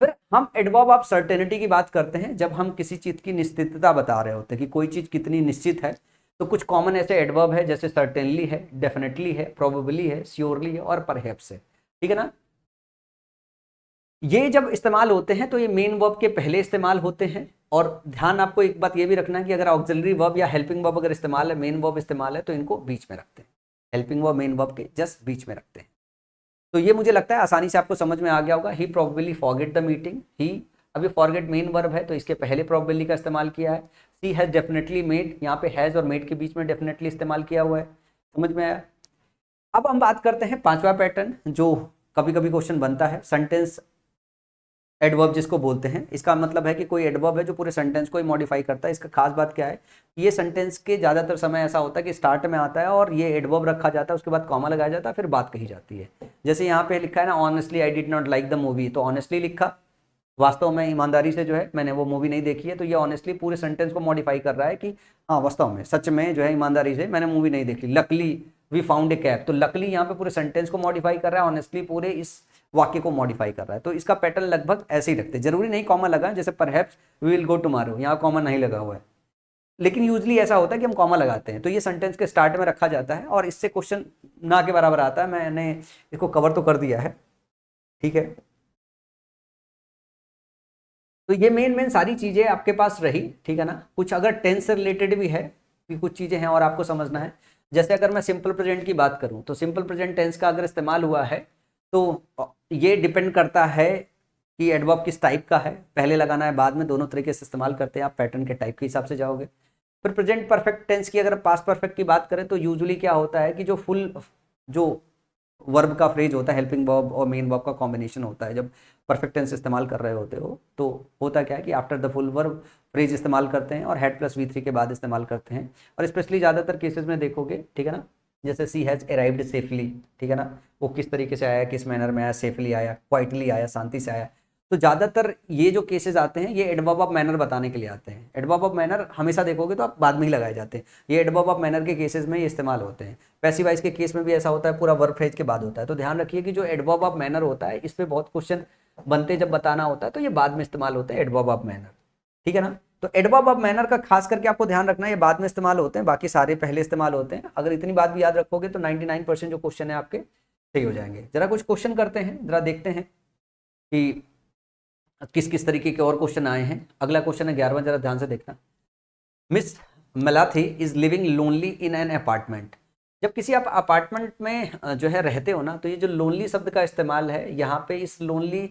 फिर हम एडवर्ब ऑफ सर्टेनिटी की बात करते हैं, जब हम किसी चीज की निश्चितता बता रहे होते हैं कि कोई चीज कितनी निश्चित है। तो कुछ कॉमन ऐसे एडवर्ब है, जैसे सर्टेनली है, डेफिनेटली है, प्रोबेबली है, श्योरली है और परहैप्स है, ठीक है ना। ये जब इस्तेमाल होते हैं तो ये मेन वर्ब के पहले इस्तेमाल होते हैं। और ध्यान आपको एक बात ये भी रखना है कि अगर ऑक्सिलरी वर्ब या हेल्पिंग वर्ब अगर इस्तेमाल है, मेन वर्ब इस्तेमाल है, तो इनको बीच में रखते हैं, हेल्पिंग वर्ब मेन वर्ब के जस्ट बीच में रखते हैं। तो ये मुझे लगता है आसानी से आपको समझ में आ गया होगा। He probably forget the meeting, he, अभी फॉरगेट मेन वर्ब है तो इसके पहले प्रोबेबली का इस्तेमाल किया है। सी हैज डेफिनेटली मेड, यहाँ पे हैज और मेड के बीच में डेफिनेटली इस्तेमाल किया हुआ है, समझ में आया। अब हम बात करते हैं पांचवा पैटर्न जो कभी कभी क्वेश्चन बनता है, सेंटेंस एडवर्ब जिसको बोलते हैं। इसका मतलब है कि कोई एडवर्ब है जो पूरे सेंटेंस को ही मॉडिफाई करता है। इसका खास बात क्या है, ये सेंटेंस के ज़्यादातर समय ऐसा होता है कि स्टार्ट में आता है और ये एडवर्ब रखा जाता है, उसके बाद कॉमा लगाया जाता है, फिर बात कही जाती है। जैसे यहाँ पे लिखा है ना, honestly I did not like the movie, तो ऑनेस्टली लिखा, वास्तव में ईमानदारी से जो है मैंने वो मूवी नहीं देखी है, तो ये ऑनेस्टली पूरे सेंटेंस को मॉडिफाई कर रहा है कि हाँ वास्तव में, सच में जो है ईमानदारी से मैंने मूवी नहीं देखी। Luckily we found a cab, तो लकली यहाँ पे पूरे सेंटेंस को मॉडिफाई कर रहा है, ऑनेस्टली पूरे इस वाक्य को मॉडिफाई कर रहा है। तो इसका पैटर्न लगभग ऐसे ही रखते हैं, जरूरी नहीं कॉमा लगा, जैसे perhaps we will go tomorrow, यहाँ कॉमा नहीं लगा हुआ है, लेकिन यूजली ऐसा होता है कि हम कॉमा लगाते हैं। तो ये सेंटेंस के स्टार्ट में रखा जाता है और इससे क्वेश्चन ना के बराबर आता है। मैंने इसको कवर तो कर दिया है, ठीक है। तो ये मेन सारी चीजें आपके पास रही, ठीक है ना। कुछ अगर टेंस से रिलेटेड भी है कि कुछ चीजें हैं और आपको समझना है। जैसे अगर मैं सिंपल प्रेजेंट की बात करूं, तो सिंपल प्रेजेंट टेंस का अगर इस्तेमाल हुआ है तो ये डिपेंड करता है कि एडवर्ब किस टाइप का है, पहले लगाना है बाद में, दोनों तरीके से इस्तेमाल करते हैं। आप पैटर्न के टाइप के हिसाब से जाओगे। फिर प्रेजेंट परफेक्ट टेंस की अगर पास्ट परफेक्ट की बात करें तो यूजुअली क्या होता है कि जो फुल जो वर्ब का फ्रेज होता है, हेल्पिंग वर्ब और मेन वर्ब का कॉम्बिनेशन होता है। जब परफेक्ट टेंस इस्तेमाल कर रहे होते हो तो होता क्या है कि after the full verb phrase इस्तेमाल करते हैं और हेड प्लस V3 के बाद इस्तेमाल करते हैं। और स्पेशली ज़्यादातर केसेस में देखोगे, ठीक है ना, जैसे सी हैज़ अराइव्ड सेफली, ठीक है ना, वो किस तरीके से आया, किस मैनर में आया, सेफली आया, क्वाइटली आया, शांति से आया। तो ज़्यादातर ये जो केसेस आते हैं ये एडवर्ब ऑफ मैनर बताने के लिए आते हैं। एडवर्ब ऑफ मैनर हमेशा देखोगे तो आप बाद में ही लगाए जाते हैं। ये एडवर्ब ऑफ मैनर के केसेस में ये इस्तेमाल होते हैं। पैसिव वॉइस के केस में भी ऐसा होता है, पूरा वर्ब फ्रेज के बाद होता है। तो ध्यान रखिए कि जो एडवर्ब ऑफ मैनर होता है इस पर बहुत क्वेश्चन बनते, जब बताना होता है तो ये बाद में इस्तेमाल होता है एडवर्ब ऑफ मैनर, ठीक है ना। तो एडवर्ब ऑफ मैनर का खास करके आपको ध्यान रखना है, ये बाद में इस्तेमाल होते हैं, बाकी सारे पहले इस्तेमाल होते हैं। अगर इतनी बात भी याद रखोगे तो 99% जो क्वेश्चन है आपके सही हो जाएंगे। जरा कुछ क्वेश्चन करते हैं, जरा देखते हैं कि किस किस तरीके के और क्वेश्चन आए हैं। अगला क्वेश्चन है 11वां, जरा ध्यान से देखना। Miss Malathi is living lonely in an apartment. जब किसी आप अपार्टमेंट में जो है रहते हो ना, तो ये जो लोनली शब्द का इस्तेमाल है यहाँ पे, इस लोनली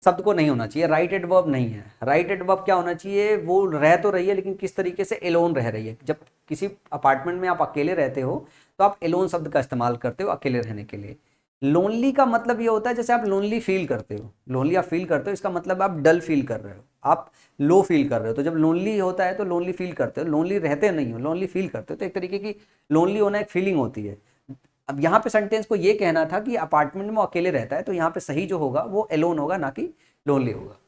शब्द को नहीं होना चाहिए, राइट एडवर्ब नहीं है। राइट एडवर्ब क्या होना चाहिए, वो रह तो रही है लेकिन किस तरीके से, एलोन रह रही है। जब किसी अपार्टमेंट में आप अकेले रहते हो तो आप एलोन शब्द का इस्तेमाल करते हो अकेले रहने के लिए। लोनली का मतलब ये होता है जैसे आप लोनली फील करते हो, लोनली आप फील करते हो, इसका मतलब आप डल फील कर रहे हो, आप लो फील कर रहे हो। तो जब लोनली होता है तो लोनली फील करते हो, लोनली रहते नहीं हो, लोनली फील करते हो। तो एक तरीके की लोनली होना एक फीलिंग होती है। अब यहाँ पे सेंटेंस को ये कहना था कि अपार्टमेंट में वो अकेले रहता है, तो यहाँ पे सही जो होगा वो एलोन होगा, ना कि लोनली होगा।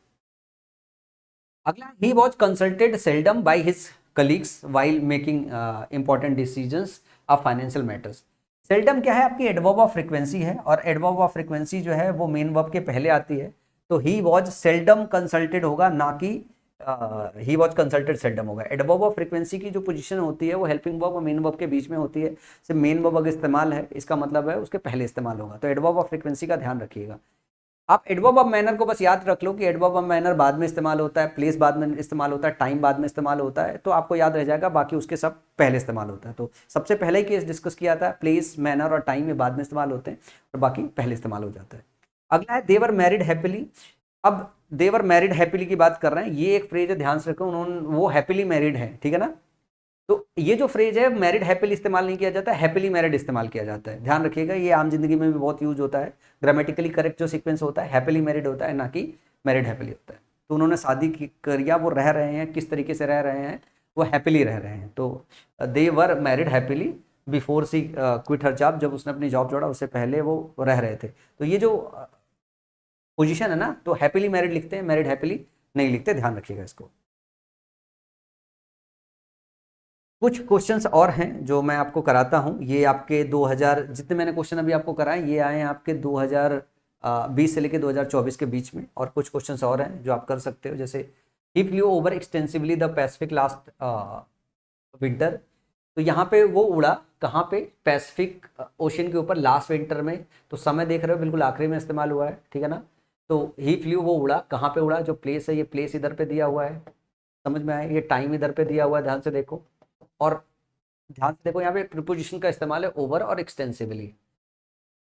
अगला, he was consulted seldom by his colleagues while making important decisions of financial matters. Seldom क्या है, आपकी एडवर्ब ऑफ फ्रीक्वेंसी है, और एडवर्ब ऑफ फ्रीक्वेंसी जो है वो मेन वर्ब के पहले आती है। तो ही वॉज सेल्डम कंसल्टेड होगा, ना कि ही वॉज कंसल्टेड सेल्डम होगा। एडवर्ब ऑफ फ्रीक्वेंसी की जो पोजीशन होती है वो हेल्पिंग वर्ब और मेन वर्ब के बीच में होती है। सिर्फ मेन वर्ब अगर इस्तेमाल है, इसका मतलब है उसके पहले इस्तेमाल होगा। तो एडवर्ब ऑफ फ्रीक्वेंसी का ध्यान रखिएगा। आप एडवर्ब ऑफ मैनर को बस याद रख लो कि एडवर्ब ऑफ मैनर बाद में इस्तेमाल होता है, प्लेस बाद में इस्तेमाल होता है, टाइम बाद में इस्तेमाल होता है, तो आपको याद रह जाएगा। बाकी उसके सब पहले इस्तेमाल होता है। तो सबसे पहले ही केस डिस्कस किया था, प्लेस, मैनर और टाइम में बाद में इस्तेमाल होते हैं और बाकी पहले इस्तेमाल हो जाता है। अगला है देवर मैरिड हैप्पीली। अब देवर मैरिड हैप्पीली की बात कर रहे हैं, ये एक फ्रेज है, ध्यान से रखो, उन्होंने वो हैप्पीली मैरिड है, ठीक है ना। तो ये जो फ्रेज है, मैरिड हैप्पीली इस्तेमाल नहीं किया जाता है, हैप्पीली मैरिड इस्तेमाल किया जाता है। ध्यान रखिएगा, ये आम जिंदगी में भी बहुत यूज होता है। ग्रामेटिकली करेक्ट जो सीक्वेंस होता है हैप्पीली मैरिड होता है, ना कि मैरिड हैप्पीली होता है। तो उन्होंने शादी की करिया, वो रह रहे हैं, किस तरीके से रह रहे हैं, वो हैप्पीली रह रहे हैं। तो they were married happily before she quit her job, जब उसने अपनी जॉब छोड़ा उससे पहले वो रह रहे थे। तो ये जो पोजीशन है ना, तो हैप्पीली मैरिड लिखते हैं, मैरिड हैप्पीली नहीं लिखते, ध्यान रखिएगा इसको। कुछ क्वेश्चंस और हैं जो मैं आपको कराता हूं। ये आपके 2000, जितने मैंने क्वेश्चन अभी आपको कराए ये आए हैं आपके 2020 से लेके 2024 के बीच में। और कुछ क्वेश्चंस और हैं जो आप कर सकते हो, जैसे he flew over extensively the Pacific last winter. तो यहाँ पे वो उड़ा कहाँ पे, पैसिफिक ओशन के ऊपर लास्ट विंटर में। तो समय देख रहे हो बिल्कुल आखिरी में इस्तेमाल हुआ है, ठीक है ना। तो ही फ्लू, वो उड़ा कहाँ पे उड़ा, जो प्लेस है ये प्लेस इधर पे दिया हुआ है, समझ में आया। ये टाइम इधर पे दिया हुआ है, ध्यान से देखो। और ध्यान से देखो यहाँ पे प्रीपोजिशन का इस्तेमाल है ओवर और एक्सटेंसिवली।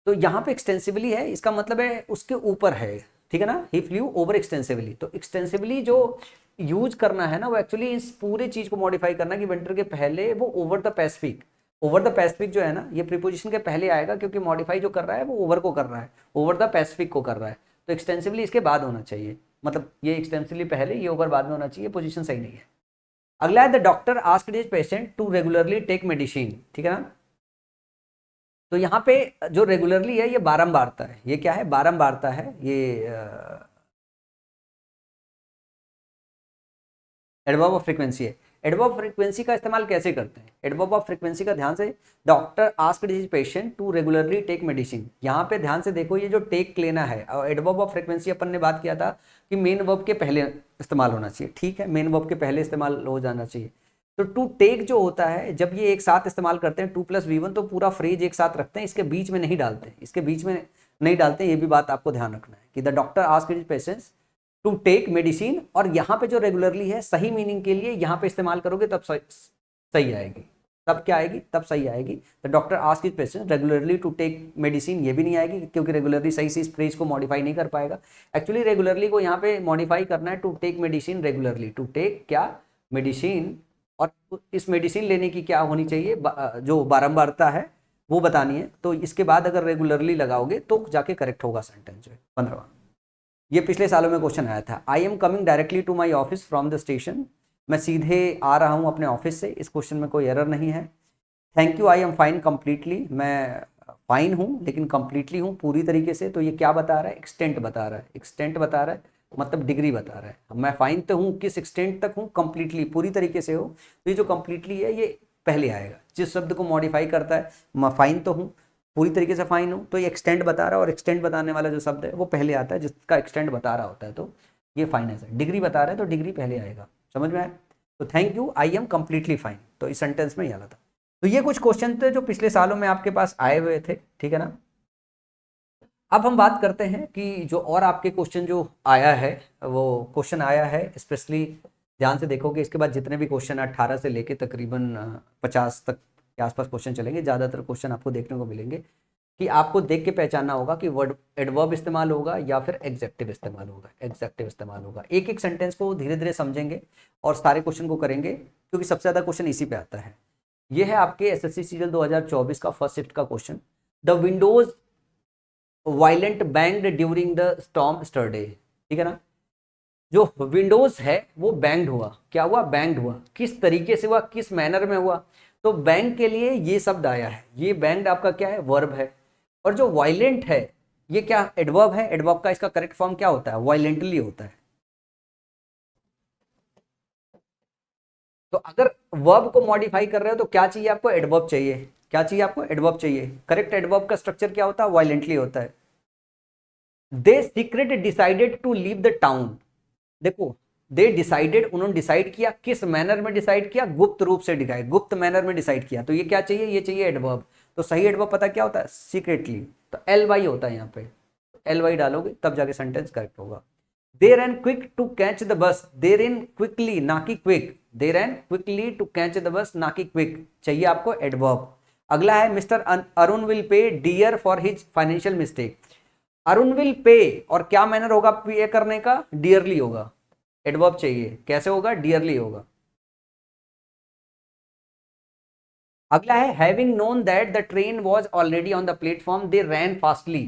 तो यहाँ पे एक्सटेंसिवली है, इसका मतलब है उसके ऊपर है, ठीक है ना। ही फ्लू ओवर एक्सटेंसिवली, तो एक्सटेंसिवली जो यूज करना है ना, वो एक्चुअली इस पूरे चीज को मॉडिफाई करना कि विंटर के पहले वो over the Pacific. Over the Pacific जो है ना, ये प्रीपोजिशन के पहले आएगा, क्योंकि मॉडिफाई जो कर रहा है वो ओवर को कर रहा है, ओवर द पैसिफिक को कर रहा है। तो एक्सटेंसिवली इसके बाद होना चाहिए, मतलब ये एक्सटेंसिवली पहले, ये ओवर बाद में होना चाहिए, पोजिशन सही नहीं है। अगला है the doctor asked his patient to regularly take medicine, ठीक है ना। तो यहाँ पे जो रेगुलरली है ये बारंबारता है, ये क्या है, बारंबारता है। ये एडवर्ब ऑफ फ्रीक्वेंसी है। एडवर्ब ऑफ फ्रीक्वेंसी का इस्तेमाल कैसे करते हैं, एडवर्ब ऑफ फ्रीक्वेंसी का ध्यान से, doctor asked his patient to regularly take medicine. यहाँ पे ध्यान से देखो, ये जो टेक लेना है, और एडवर्ब ऑफ फ्रीक्वेंसी अपन ने बात किया था कि मेन वर्ब के पहले इस्तेमाल होना चाहिए, ठीक है, मेन वर्ब के पहले इस्तेमाल हो जाना चाहिए। तो टू टेक जो होता है, जब ये एक साथ इस्तेमाल करते हैं 2+V1, तो पूरा फ्रेज एक साथ रखते हैं, इसके बीच में नहीं डालते, इसके बीच में नहीं डालते, ये भी बात आपको ध्यान रखना है कि the doctor asked his patient to take medicine. और यहाँ पे जो रेगुलरली है, सही मीनिंग के लिए यहाँ पे इस्तेमाल करोगे तब सही आएगी। तब क्या आएगी, तब सही आएगी। The doctor ask his patient regularly to take medicine, ये भी नहीं आएगी, क्योंकि रेगुलरली सही से इस फ्रेज को मॉडिफाई नहीं कर पाएगा। एक्चुअली रेगुलरली को यहाँ पे मॉडिफाई करना है, to take medicine regularly, to take क्या, मेडिसिन। और इस मेडिसिन लेने की क्या होनी चाहिए, जो बारंबारता है वो बतानी है। तो इसके बाद अगर रेगुलरली लगाओगे तो जाके करेक्ट होगा सेंटेंस जो है। 15वां, ये पिछले सालों में क्वेश्चन आया था। I am coming directly to my office from the station. मैं सीधे आ रहा हूँ अपने ऑफिस से। इस क्वेश्चन में कोई एरर नहीं है। Thank you, I am fine completely. मैं फाइन हूँ लेकिन कम्प्लीटली हूँ, पूरी तरीके से। तो ये क्या बता रहा है, एक्सटेंट बता रहा है, एक्सटेंट बता रहा है, मतलब डिग्री बता रहा है। मैं फाइन तो हूँ, किस एक्सटेंट तक हूँ, कम्प्लीटली, पूरी तरीके से हो। तो ये जो कम्प्लीटली है ये पहले आएगा, जिस शब्द को मॉडिफाई करता है। मैं फाइन तो हूँ, पूरी तरीके से फाइन हूँ, तो ये एक्सटेंड बता रहा है। और एक्सटेंड बताने वाला जो शब्द है वो पहले आता है, जिसका एक्सटेंड बता रहा होता है। तो ये फाइन है। डिग्री बता रहा है तो डिग्री पहले आएगा, समझ में आया। तो thank you, I am completely fine, तो इस सेंटेंस में ये आना था। तो ये कुछ क्वेश्चन थे जो पिछले सालों में आपके पास आए हुए थे, ठीक है ना। अब हम बात करते हैं कि जो और आपके क्वेश्चन जो आया है, वो क्वेश्चन आया है स्पेशली, ध्यान से देखोगे इसके बाद जितने भी क्वेश्चन 18 से लेके तकरीबन 50 तक के आसपास क्वेश्चन चलेंगे, ज़्यादातर क्वेश्चन आपको देखने को मिलेंगे। कि आपको देख के पहचानना होगा कि वर्ड एडवर्ब इस्तेमाल होगा या फिर एग्जेक्टिव इस्तेमाल होगा। एग्जेक्टिव इस्तेमाल होगा। एक एक सेंटेंस को धीरे धीरे समझेंगे और सारे क्वेश्चन को करेंगे, क्योंकि सबसे ज़्यादा क्वेश्चन इसी पे आता है। ये है आपके एसएससी सीजन 2024 का फर्स्ट शिफ्ट का question. The windows violent banged during the storm yesterday. ठीक है ना, जो विंडोज है वो बैंग्ड हुआ। क्या हुआ? बैंग्ड हुआ। किस तरीके से हुआ, किस मैनर में हुआ? तो बैंग के लिए ये शब्द आया है। ये बैंग्ड आपका क्या है? वर्ब है। और जो वायलेंट है ये क्या? एडवर्ब है। एडवर्ब का इसका करेक्ट फॉर्म क्या होता है? वायलेंटली होता है। तो अगर वर्ब को मॉडिफाई कर रहे हो तो क्या चाहिए आपको? एडवर्ब चाहिए। क्या चाहिए आपको? एडवर्ब चाहिए। करेक्ट एडवर्ब का स्ट्रक्चर क्या होता है? वायलेंटली होता है। They secret decided to leave the town. देखो, दे डिसाइडेड, उन्होंने डिसाइड किया। किस मैनर में डिसाइड किया? गुप्त रूप से डिसाइड, गुप्त मैनर में डिसाइड किया। तो ये क्या चाहिए? ये चाहिए एडवर्ब। तो सही एडवर्ब पता क्या होता है? सीक्रेटली। तो एल वाई होता है यहाँ पे। एल वाई डालोगे तब जाके सेंटेंस करेक्ट होगा। They ran quick to catch the bus. They ran quickly, ना कि quick. They ran quickly to catch the bus, ना कि क्विक। चाहिए आपको एडवर्ब। अगला है mister Arun will pay dear for his financial mistake. Arun will pay, और क्या मैनर होगा पे करने का? डियरली होगा। एडवर्ब चाहिए। कैसे होगा? डियरली होगा। अगला है having known that the train was already on the platform they ran fastly.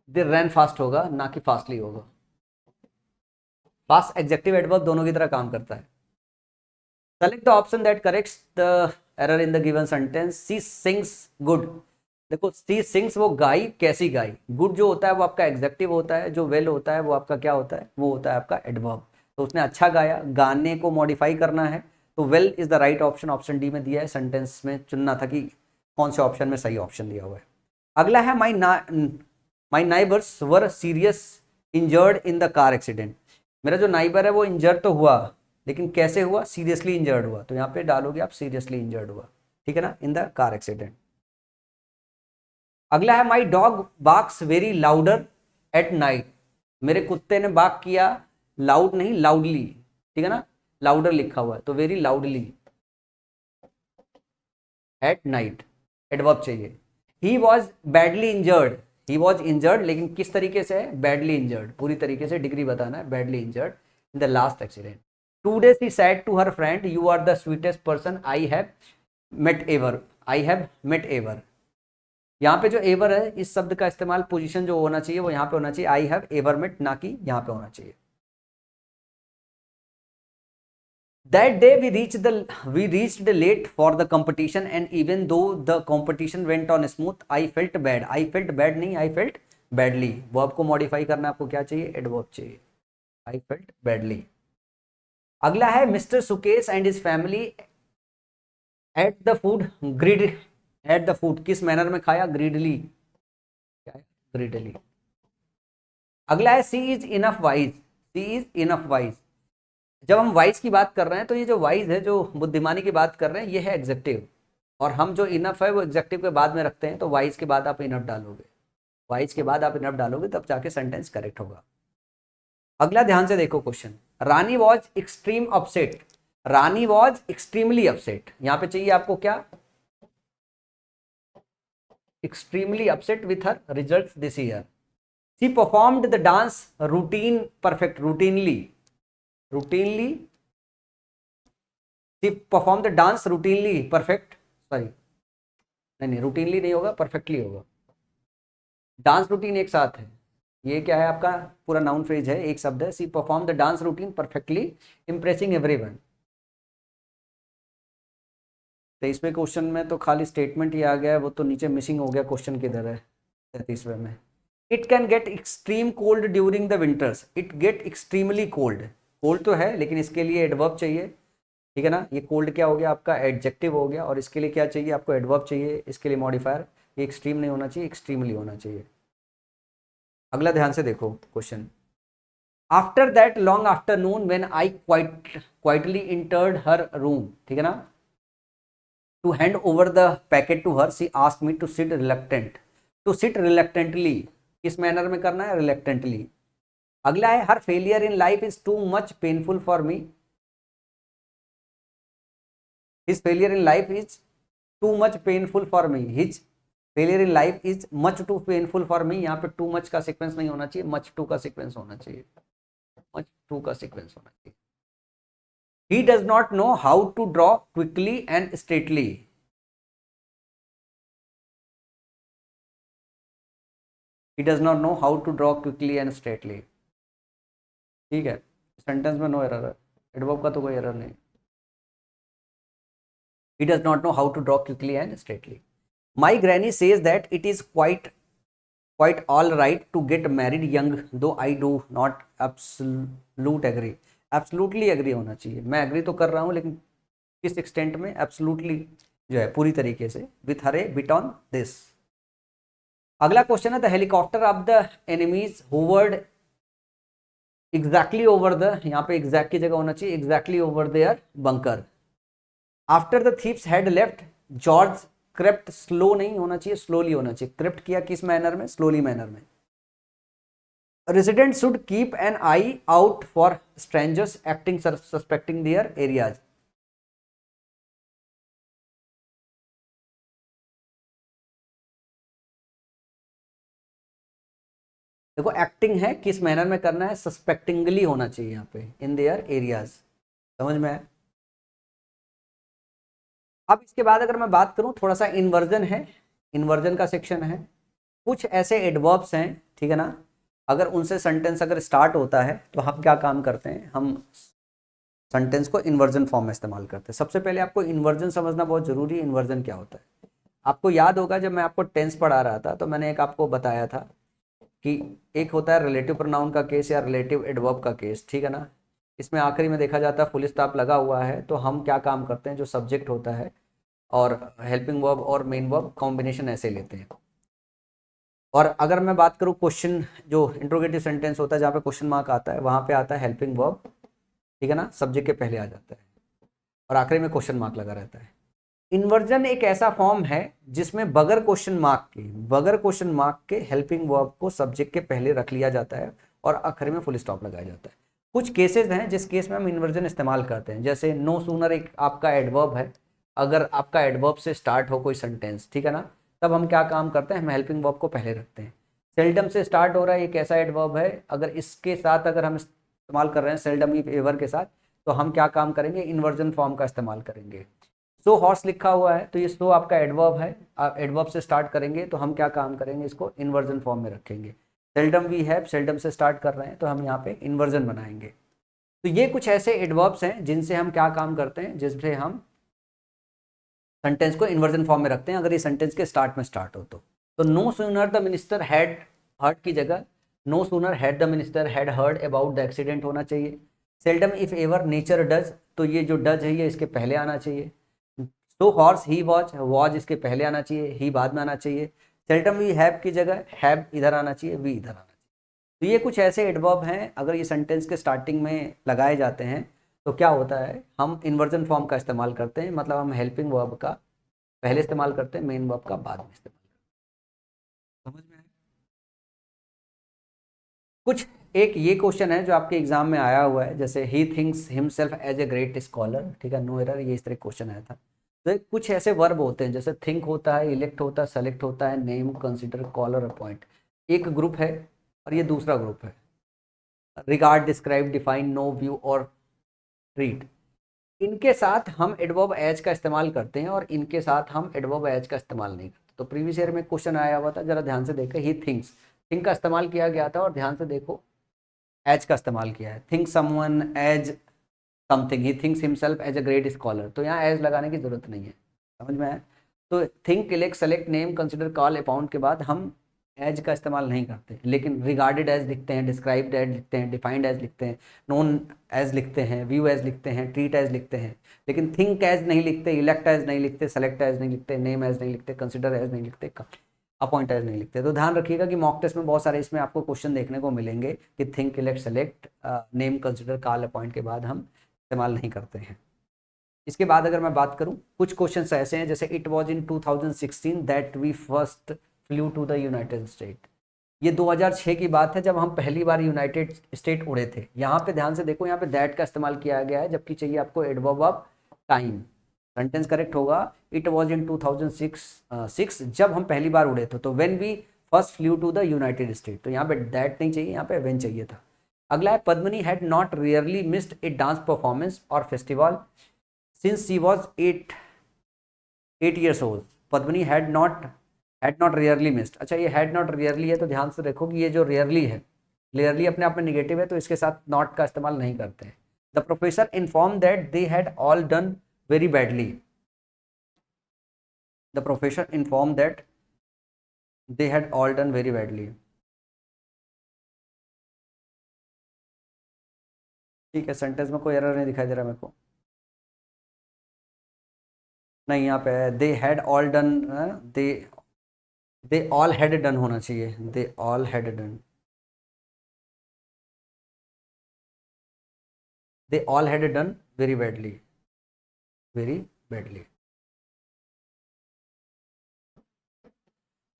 They ran fast होगा, ना कि फास्टली होगा। फास्ट एग्जेक्टिव एडवर्ब दोनों की तरह काम करता है। Select the option that corrects the error in the given sentence. She sings good. देखो, सी सिंग्स वो गाई, कैसी गाई। गुड जो होता है वो आपका एग्जेक्टिव होता है, जो वेल होता है वो आपका क्या होता है? वो होता है आपका एडवर्ब। तो उसने अच्छा गाया, गाने को मॉडिफाई करना है तो well is the right option. Option D में दिया है। सेंटेंस में चुनना था कि कौन से ऑप्शन में सही ऑप्शन दिया हुआ है। अगला है my neighbours were serious injured in the car accident. मेरा जो नाइबर है वो इंजर्ड तो हुआ, लेकिन कैसे हुआ? सीरियसली इंजर्ड हुआ। तो यहाँ पे डालोगे आप सीरियसली इंजर्ड हुआ। ठीक है ना, इन द कार एक्सीडेंट। अगला है my dog barks very louder at night. मेरे कुत्ते ने बाक किया, लाउड नहीं लाउडली। ठीक है ना, लाउडर लिखा हुआ है तो very loudly at night. Adverb चाहिए। He was badly injured. He was injured, लेकिन किस तरीके से है? Badly injured. पूरी तरीके से डिग्री बताना है। Badly injured in the last accident. Two days he said to her friend you are the sweetest person I have met ever. I have met ever. यहाँ पे जो एवर है इस शब्द का इस्तेमाल, पोजीशन जो होना चाहिए वो यहाँ पे होना चाहिए। आई हैव एवर मेट, ना कि यहाँ पे होना चाहिए। That day we reached late for the competition and even though the competition went on smooth, I felt bad. I felt bad नहीं, I felt badly. वर्ब को मॉडिफाई करना आपको क्या चाहिए? एडवर्ब चाहिए। I felt badly. अगला है mister Sukesh and his family at the food greed. At the food किस मैनर में खाया? ग्रीडली। क्या है? ग्रीडली। अगला है she is enough wise. She is enough wise. जब हम वाइज की बात कर रहे हैं तो ये जो वाइज है, जो बुद्धिमानी की बात कर रहे हैं, ये है एग्जेक्टिव। और हम जो इनफ है वो एग्जेक्टिव के बाद में रखते हैं। तो वाइज के बाद आप इनफ डालोगे। वाइज के बाद आप इनफ डालोगे तब जाके सेंटेंस करेक्ट होगा। अगला ध्यान से देखो question. Rani was extreme upset. Rani was extremely upset. यहां पे चाहिए आपको क्या? Extremely upset with her result this year. She performed the dance routine perfect. Routinely. Routinely she perform the dance routinely perfect. Sorry, नहीं नहीं, routinely नहीं होगा, perfectly होगा। डांस रूटीन एक साथ है। ये क्या है आपका? पूरा नाउन फ्रेज है, एक शब्द है। She perform the dance routine perfectly impressing everyone. 23वें क्वेश्चन में तो खाली स्टेटमेंट ही आ गया है, वो तो नीचे मिसिंग हो गया। क्वेश्चन किधर है? 33वें में। It can get extreme cold during the winters. It get extremely cold. Cold तो है लेकिन इसके लिए एडवर्ब चाहिए। ठीक है ना, ये कोल्ड क्या हो गया आपका? एडजेक्टिव हो गया। और इसके लिए क्या चाहिए आपको? एडवर्ब चाहिए। इसके लिए मॉडिफायर। ये एक्सट्रीम नहीं होना चाहिए, एक्सट्रीमली होना चाहिए। अगला ध्यान से देखो question. After that long afternoon when I quietly entered her room. ठीक है ना, to hand over the packet to her she asked me to sit reluctant. To sit reluctantly किस मैनर में करना है? रिलक्टेंटली। अगला है her failure in life is too much painful for me. His failure in life is too much painful for me, his failure in life is much too painful for मी, यहाँ पे too much का sequence नहीं होना चाहिए, much to का sequence होना चाहिए, much to का सीक्वेंस होना चाहिए। He does not know how to draw quickly and straightly, he does not know how to draw quickly and straightly। ठीक है, सेंटेंस में नो एरर है, एडवर्ब का तो कोई एरर नहीं। he does not know how to draw quickly and straightly। my granny says that it is quite all right to get married young though I do not absolute agree। absolutely agree होना चाहिए, मैं agree तो कर रहा हूँ लेकिन किस extent में, absolutely जो है पूरी तरीके से, with her a bit on this। अगला क्वेश्चन है the helicopter of the enemies hovered exactly over the, यहाँ पे एग्जैक्ट की जगह होना चाहिए exactly over their bunker. After the thieves had left George crypt, slow नहीं होना चाहिए स्लोली होना चाहिए, क्रिप्ट किया किस मैनर में, स्लोली मैनर में। Resident should keep an I out for strangers acting suspecting there areas. देखो एक्टिंग है किस मैनर में करना है, सस्पेक्टिंगली होना चाहिए यहाँ पे, इन देयर एरियाज, समझ में आया। अब इसके बाद अगर मैं बात करूं, थोड़ा सा इन्वर्जन है, इन्वर्जन का सेक्शन है। कुछ ऐसे एडवर्ब्स हैं, ठीक है ना, अगर उनसे सेंटेंस अगर स्टार्ट होता है तो हम क्या काम करते हैं, हम सेंटेंस को इन्वर्जन फॉर्म में इस्तेमाल करते हैं। सबसे पहले आपको इन्वर्जन समझना बहुत जरूरी है। इन्वर्जन क्या होता है, आपको याद होगा जब मैं आपको टेंस पढ़ा रहा था तो मैंने एक आपको बताया था कि एक होता है रिलेटिव प्रोनाउन का केस या रिलेटिव एडवर्ब का केस, ठीक है ना। इसमें आखिरी में देखा जाता है फुल स्टॉप लगा हुआ है, तो हम क्या काम करते हैं, जो सब्जेक्ट होता है और हेल्पिंग वर्ब और मेन वर्ब कॉम्बिनेशन ऐसे लेते हैं। और अगर मैं बात करूँ क्वेश्चन, जो इंट्रोगेटिव सेंटेंस होता है जहाँ पे क्वेश्चन मार्क आता है, वहाँ पे आता है हेल्पिंग वर्ब, ठीक है ना, सब्जेक्ट के पहले आ जाता है और आखिरी में क्वेश्चन मार्क लगा रहता है। इन्वर्जन एक ऐसा फॉर्म है जिसमें बगैर क्वेश्चन मार्क के हेल्पिंग वर्ब को सब्जेक्ट के पहले रख लिया जाता है और आखिर में फुल स्टॉप लगाया जाता है। कुछ केसेस हैं जिस केस में हम इन्वर्जन इस्तेमाल करते हैं, जैसे नो सूनर एक आपका एडवर्ब है, अगर आपका एडवर्ब से स्टार्ट हो कोई सेंटेंस, ठीक है ना, तब हम क्या काम करते हैं, हम हेल्पिंग वर्ब को पहले रखते हैं। सेल्डम से स्टार्ट हो रहा है, एक ऐसा एडवर्ब है, अगर इसके साथ अगर हम इस्तेमाल कर रहे हैं सेल्डम इफ एवर के साथ, तो हम क्या काम करेंगे, इन्वर्जन फॉर्म का इस्तेमाल करेंगे। सो हॉर्स लिखा हुआ है तो ये सो आपका एडवर्ब है, आप एडवर्ब से स्टार्ट करेंगे तो हम क्या काम करेंगे, इसको इन्वर्जन फॉर्म में रखेंगे। सेल्डम वी हैव, सेल्डम से स्टार्ट कर रहे हैं तो हम यहाँ पे इन्वर्जन बनाएंगे। तो ये कुछ ऐसे एडवर्ब्स हैं जिनसे हम क्या काम करते हैं, जिससे हम सेंटेंस को इन्वर्जन फॉर्म में रखते हैं अगर ये सेंटेंस के स्टार्ट में स्टार्ट हो तो no sooner the minister had heard की जगह no sooner had the minister had heard about the accident होना चाहिए। Seldom if ever nature does, तो ये जो डज है ये इसके पहले आना चाहिए। तो हॉर्स ही वॉज इसके पहले आना चाहिए, ही बाद में आना चाहिए। सेल्डम वी हैव की जगह हैव इधर आना चाहिए, वी इधर आना चाहिए। तो ये कुछ ऐसे एडवर्ब हैं, अगर ये सेंटेंस के स्टार्टिंग में लगाए जाते हैं तो क्या होता है, हम इन्वर्जन फॉर्म का इस्तेमाल करते हैं, मतलब हम हेल्पिंग वर्ब का पहले इस्तेमाल करते हैं, मेन वर्ब का बाद में इस्तेमाल करते हैं। समझ में आया? कुछ एक ये क्वेश्चन है जो आपके एग्जाम में आया हुआ है, जैसे he thinks himself as a great scholar, ठीक है, नो एरर, ये इस तरह क्वेश्चन आया था। तो कुछ ऐसे वर्ब होते हैं, जैसे थिंक होता है, इलेक्ट होता है, सेलेक्ट होता है, नेम, कंसिडर, कॉल और अपॉइंट, एक ग्रुप है और ये दूसरा ग्रुप है। Regard, describe, define, know, view और ट्रीट, इनके साथ हम एडवर्ब एज का इस्तेमाल करते हैं और इनके साथ हम एडवर्ब एज का इस्तेमाल नहीं करते। तो प्रीवियस ईयर में क्वेश्चन आया हुआ था, जरा ध्यान से देखो, ही थिंक्स, थिंक का इस्तेमाल किया गया था और ध्यान से देखो एज का इस्तेमाल किया है, think someone as something, he thinks himself as a great scholar, तो यहाँ एज लगाने की जरूरत नहीं है। समझ में आया? तो think, elect, select, name, consider, call, appoint के बाद हम एज का इस्तेमाल नहीं करते, लेकिन रिगार्डेड एज लिखते हैं, डिस्क्राइब्ड एज लिखते हैं, डिफाइंड एज लिखते हैं, नोन एज लिखते हैं, व्यू एज लिखते हैं, ट्रीट एज लिखते हैं, लेकिन थिंक एज नहीं लिखते, इलेक्ट एज नहीं लिखते, सेलेक्ट एज नहीं लिखते, नेम एज नहीं लिखते, कंसिडर एज नहीं लिखते, अपॉइंट एज नहीं लिखते। तो ध्यान रखिएगा कि मॉक टेस्ट में बहुत सारे इसमें आपको क्वेश्चन देखने को मिलेंगे कि think, elect, select, name, consider, call, appoint के बाद हम इस्तेमाल नहीं करते हैं। इसके बाद अगर मैं बात करूं, कुछ क्वेश्चंस ऐसे हैं जैसे it was in 2016 that we first flew to the United State, ये 2006 की बात है जब हम पहली बार यूनाइटेड स्टेट उड़े थे। यहाँ पे ध्यान से देखो, यहाँ पे दैट का इस्तेमाल किया गया है, जबकि चाहिए आपको adverb of time. Sentence correct होगा इट वॉज इन 2006 जब हम पहली बार उड़े थे, तो when we first flew to the United State, तो यहाँ पे दैट नहीं चाहिए, यहाँ पे वेन चाहिए था। अगला है Padmini had not rarely missed a dance performance और festival since she was 8 years old। Padmini had not rarely missed, अच्छा ये हैड नॉट रियरली है तो ध्यान से देखो कि ये जो रियरली है, रियरली अपने आप में निगेटिव है तो इसके साथ नॉट का इस्तेमाल नहीं करते हैं। The professor inform that they had all done very badly, the professor inform that they had all done very badly. ठीक है, सेंटेंस में कोई एरर नहीं दिखाई दे रहा मेरे को, नहीं यहाँ पे they had all done, they they all had done होना चाहिए, they all had done, they all had done very badly, very badly.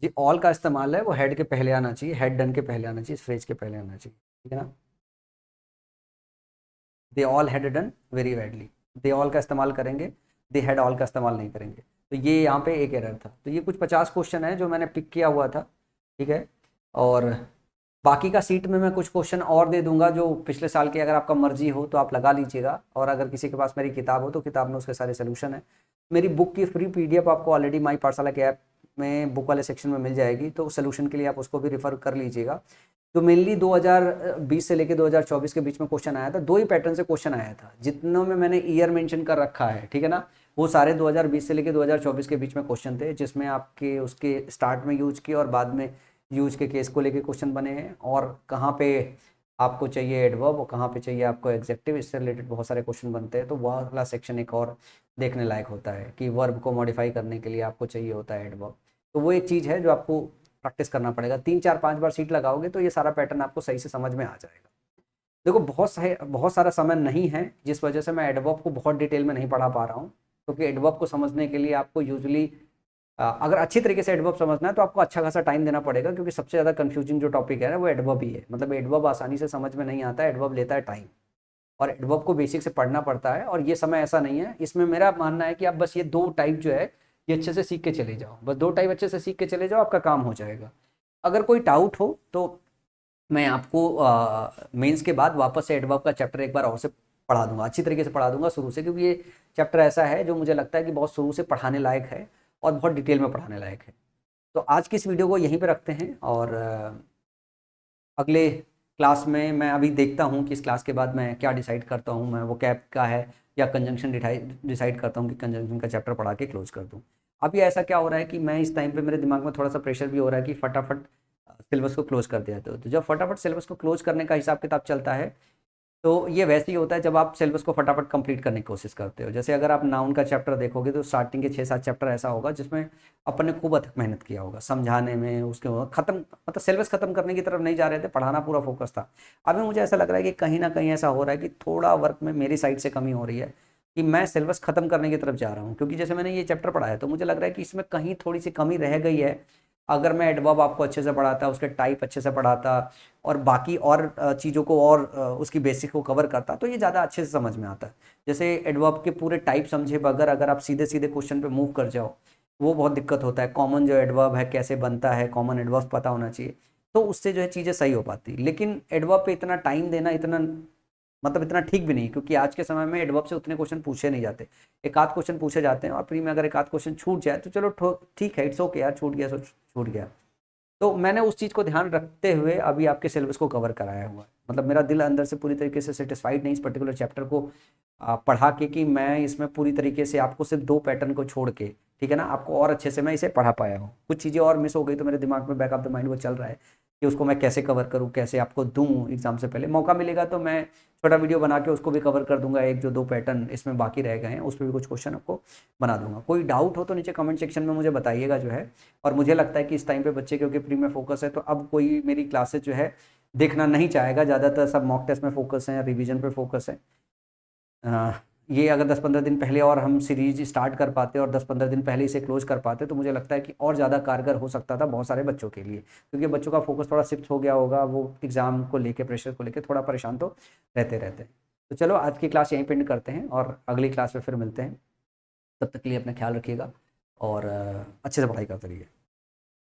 जी ऑल का इस्तेमाल है वो हेड के पहले आना चाहिए, हेड डन के पहले आना चाहिए, इस फ्रेज के पहले आना चाहिए, ठीक है ना। दे all had done very badly, they all का इस्तेमाल करेंगे, दे हैड ऑल का इस्तेमाल नहीं करेंगे, तो ये यहाँ पे एक एरर था। तो ये कुछ 50 क्वेश्चन है जो मैंने पिक किया हुआ था, ठीक है। और बाकी का सीट में मैं कुछ क्वेश्चन और दे दूंगा जो पिछले साल के, अगर आपका मर्जी हो तो आप लगा लीजिएगा, और अगर किसी के पास मेरी किताब हो तो किताब में उसके सारे सोल्यूशन है। मेरी बुक की फ्री पीडीएफ आपको ऑलरेडी माई पाठशाला के ऐप में बुक वाले सेक्शन में मिल जाएगी, तो सोल्यूशन के लिए आप उसको भी रिफर कर लीजिएगा। तो मेनली 2020 से लेकर 2024 के बीच में क्वेश्चन आया था, 2 ही पैटर्न से क्वेश्चन आया था, जितनों में मैंने ईयर मेंशन कर रखा है, ठीक है ना, वो सारे 2020 से लेकर 2024 के बीच में क्वेश्चन थे, जिसमें आपके उसके स्टार्ट में यूज किए और बाद में यूज के केस को लेके क्वेश्चन बने हैं, और कहाँ पे आपको चाहिए एडवर्ब और कहाँ पे चाहिए आपको एग्जेक्टिव, इससे रिलेटेड बहुत सारे क्वेश्चन बनते हैं। तो वह वाला सेक्शन एक और देखने लायक होता है कि वर्ब को मॉडिफाई करने के लिए आपको चाहिए होता है एडवर्ब। तो वो एक चीज़ है जो आपको प्रैक्टिस करना पड़ेगा, 3 4 5 बार सीट लगाओगे तो ये सारा पैटर्न आपको सही से समझ में आ जाएगा। देखो बहुत सारा समय नहीं है, जिस वजह से मैं एडवर्ब को बहुत डिटेल में नहीं पढ़ा पा रहा हूँ, क्योंकि एडवर्ब को समझने के लिए आपको यूजुअली अगर अच्छी तरीके से एडवर्ब समझना है तो आपको अच्छा खासा टाइम देना पड़ेगा, क्योंकि सबसे ज़्यादा कंफ्यूजिंग जो टॉपिक है ना वो एडवर्ब ही है। मतलब एडवर्ब आसानी से समझ में नहीं आता है, एडवर्ब लेता है टाइम, और एडवर्ब को बेसिक से पढ़ना पड़ता है। और ये समय ऐसा नहीं है, इसमें मेरा मानना है कि आप बस ये 2 टाइप जो है ये अच्छे से सीख के चले जाओ, बस 2 टाइप अच्छे से सीख के चले जाओ, आपका काम हो जाएगा। अगर कोई डाउट हो तो मैं आपको मेंस के बाद वापस से एडवर्ब का चैप्टर एक बार और से पढ़ा दूंगा, अच्छी तरीके से पढ़ा दूंगा शुरू से, क्योंकि ये चैप्टर ऐसा है जो मुझे लगता है कि बहुत शुरू से पढ़ाने लायक है और बहुत डिटेल में पढ़ाने लायक है। तो आज की इस वीडियो को यहीं पे रखते हैं, और अगले क्लास में मैं अभी देखता हूँ कि इस क्लास के बाद मैं क्या डिसाइड करता हूँ, मैं वो कैप का है या कंजंक्शन डिसाइड करता हूँ कि कंजंक्शन का चैप्टर पढ़ा के क्लोज कर दूँ। अभी ऐसा क्या हो रहा है कि मैं इस टाइम पे मेरे दिमाग में थोड़ा सा प्रेशर भी हो रहा है कि फटाफट सिलेबस को क्लोज कर दिया जाता है। तो जब फटाफट सिलेबस को क्लोज करने का हिसाब किताब चलता है, तो ये वैसे ही होता है जब आप सिलेबस को फटाफट कंप्लीट करने की कोशिश करते हो। जैसे अगर आप नाउन का चैप्टर देखोगे तो स्टार्टिंग के 6 7 चैप्टर ऐसा होगा जिसमें अपन ने खूब अथक मेहनत किया होगा समझाने में, उसके खत्म मतलब सिलेबस खत्म करने की तरफ नहीं जा रहे थे, पढ़ाना पूरा फोकस था। अभी मुझे ऐसा लग रहा है कि कहीं ना कहीं ऐसा हो रहा है कि थोड़ा वर्क में मेरी साइड से कमी हो रही है, कि मैं सिलेबस खत्म करने की तरफ जा रहा हूँ, क्योंकि जैसे मैंने ये चैप्टर पढ़ा है तो मुझे लग रहा है कि इसमें कहीं थोड़ी सी कमी रह गई है। अगर मैं एडवर्ब आपको अच्छे से पढ़ाता, उसके टाइप अच्छे से पढ़ाता, और बाकी और चीज़ों को और उसकी बेसिक को कवर करता, तो ये ज़्यादा अच्छे से समझ में आता है। जैसे एडवर्ब के पूरे टाइप समझे बगैर अगर आप सीधे सीधे क्वेश्चन पे मूव कर जाओ, वो बहुत दिक्कत होता है। कॉमन जो एडवर्ब है कैसे बनता है, कॉमन एडवर्ब पता होना चाहिए, तो उससे जो है चीज़ें सही हो पाती। लेकिन एडवर्ब पे इतना टाइम देना इतना मतलब इतना ठीक भी नहीं, क्योंकि आज के समय में एडवर्ब से उतने क्वेश्चन पूछे नहीं जाते, एक आध क्वेश्चन पूछे जाते हैं, और प्री में अगर एक आध क्वेश्चन छूट जाए तो चलो ठीक है, इट्स ओके यार, छूट गया सो छूट गया। तो मैंने उस चीज़ को ध्यान रखते हुए अभी आपके सिलेबस को कवर कराया हुआ है। मतलब मेरा दिल अंदर से पूरी तरीके से सेटिस्फाइड नहीं इस पर्टिकुलर चैप्टर को पढ़ा के, कि मैं इसमें पूरी तरीके से आपको सिर्फ 2 पैटर्न को छोड़ के, ठीक है ना, आपको और अच्छे से मैं इसे पढ़ा पाया हूँ। कुछ चीज़ें और मिस हो गई तो मेरे दिमाग में बैक ऑफ द माइंड वो चल रहा है कि उसको मैं कैसे कवर करूँ, कैसे आपको दूँ। एग्जाम से पहले मौका मिलेगा तो मैं छोटा वीडियो बना के उसको भी कवर कर दूंगा, एक जो 2 पैटर्न इसमें बाकी रह गए हैं उस पर भी कुछ क्वेश्चन आपको बना दूंगा। कोई डाउट हो तो नीचे कमेंट सेक्शन में मुझे बताइएगा जो है। और मुझे लगता है कि इस टाइम पे बच्चे क्योंकि प्री में फोकस है, तो अब कोई मेरी क्लासेज जो है देखना नहीं चाहेगा, ज़्यादातर सब मॉक टेस्ट में फोकस है, रिवीजन पे फोकस है। ये अगर 10 15 दिन पहले और हम सीरीज स्टार्ट कर पाते और 10 15 दिन पहले इसे क्लोज कर पाते, तो मुझे लगता है कि और ज़्यादा कारगर हो सकता था बहुत सारे बच्चों के लिए, क्योंकि बच्चों का फोकस थोड़ा शिफ्ट हो गया होगा, वो एग्ज़ाम को लेके प्रेशर को लेके थोड़ा परेशान तो रहते रहते हैं। तो चलो आज की क्लास यहीं पे एंड करते हैं और अगली क्लास में फिर मिलते हैं। तब तक के लिए अपना ख्याल रखिएगा और अच्छे से पढ़ाई करते रहिए।